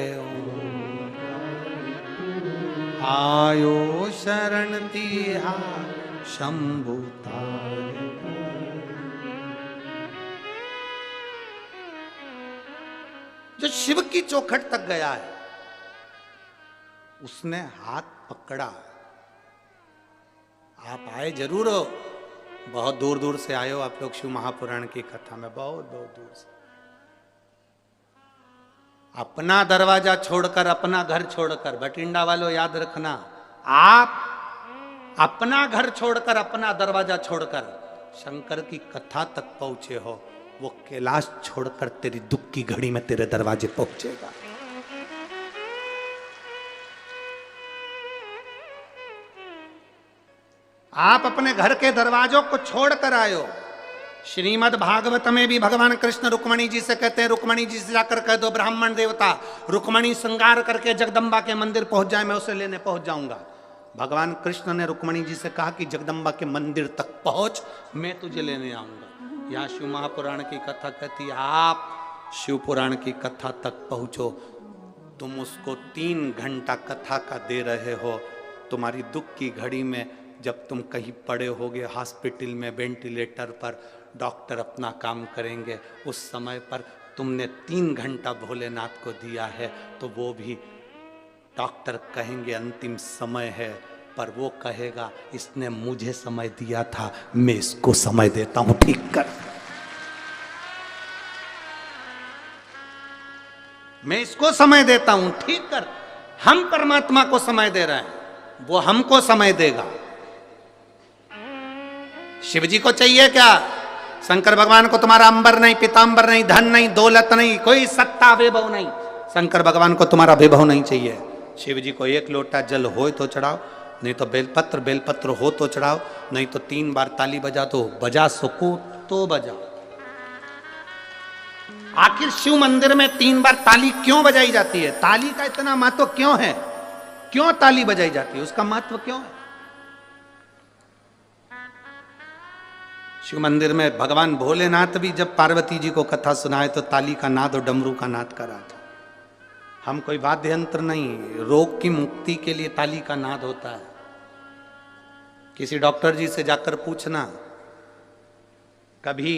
आयो शरण तिहार शंभु तार। जो शिव की चौखट तक गया है उसने हाथ पकड़ा। आप आए जरूर हो, बहुत दूर दूर से आए हो आप लोग शिव महापुराण की कथा में, बहुत बहुत दूर से। अपना दरवाजा छोड़कर, अपना घर छोड़कर, भटिंडा वालों याद रखना, आप अपना घर छोड़कर, अपना दरवाजा छोड़कर शंकर की कथा तक पहुंचे हो, वो कैलाश छोड़कर तेरी दुख की घड़ी में तेरे दरवाजे पहुंचेगा। आप अपने घर के दरवाजों को छोड़कर आए हो। श्रीमद् भागवत में भी भगवान कृष्ण रुक्मणी जी से कहते हैं, रुक्मणी जी से जाकर कह दो ब्राह्मण देवता रुक्मणी श्रृंगार करके जगदम्बा के मंदिर पहुंच जाए, मैं उसे लेने पहुंच जाऊंगा। भगवान कृष्ण ने रुक्मणी जी से कहा कि जगदम्बा के मंदिर तक पहुंच, मैं तुझे लेने आऊंगा। यहाँ शिव महापुराण की कथा कहती है, आप शिव पुराण की कथा तक पहुंचो। तुम उसको 3 घंटा कथा का दे रहे हो। तुम्हारी दुख की घड़ी में जब तुम कहीं पड़े होगे हॉस्पिटल में वेंटिलेटर पर, डॉक्टर अपना काम करेंगे, उस समय पर तुमने 3 घंटा भोलेनाथ को दिया है, तो वो भी डॉक्टर कहेंगे अंतिम समय है, पर वो कहेगा इसने मुझे समय दिया था, मैं इसको समय देता हूं, ठीक कर। मैं इसको समय देता हूं, ठीक कर। हम परमात्मा को समय दे रहे हैं, वो हमको समय देगा। शिव जी को चाहिए क्या? शंकर भगवान को तुम्हारा अंबर नहीं, पीतांबर नहीं, धन नहीं, दौलत नहीं, कोई सत्ता वैभव नहीं। शंकर भगवान को तुम्हारा वैभव नहीं चाहिए। शिव जी को 1 लोटा जल हो तो चढ़ाओ, नहीं तो बेलपत्र हो तो चढ़ाओ, नहीं तो 3 बार ताली बजा दो, बजा सको तो बजाओ। आखिर शिव मंदिर में 3 बार ताली क्यों बजाई जाती है? ताली का इतना महत्व क्यों है? क्यों ताली बजाई जाती है? उसका महत्व क्यों है? शिव मंदिर में भगवान भोलेनाथ भी जब पार्वती जी को कथा सुनाए तो ताली का नाद और डमरू का नाद करा था। हम कोई वाद्य यंत्र नहीं, रोग की मुक्ति के लिए ताली का नाद होता है। किसी डॉक्टर जी से जाकर पूछना, कभी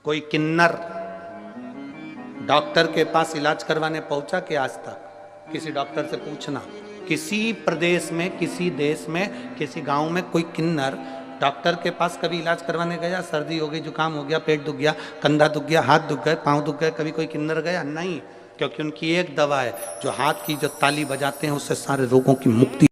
कोई किन्नर डॉक्टर के पास इलाज करवाने पहुंचा कि आज तक? किसी डॉक्टर से पूछना, किसी प्रदेश में, किसी देश में, किसी गांव में कोई किन्नर डॉक्टर के पास कभी इलाज करवाने गया? सर्दी हो गई, जुकाम हो गया, पेट दुख गया, कंधा दुख गया, हाथ दुख गए, पांव दुख गए, कभी कोई किन्नर गया? नहीं, क्योंकि उनकी एक दवा है, जो हाथ की जो ताली बजाते हैं उससे सारे रोगों की मुक्ति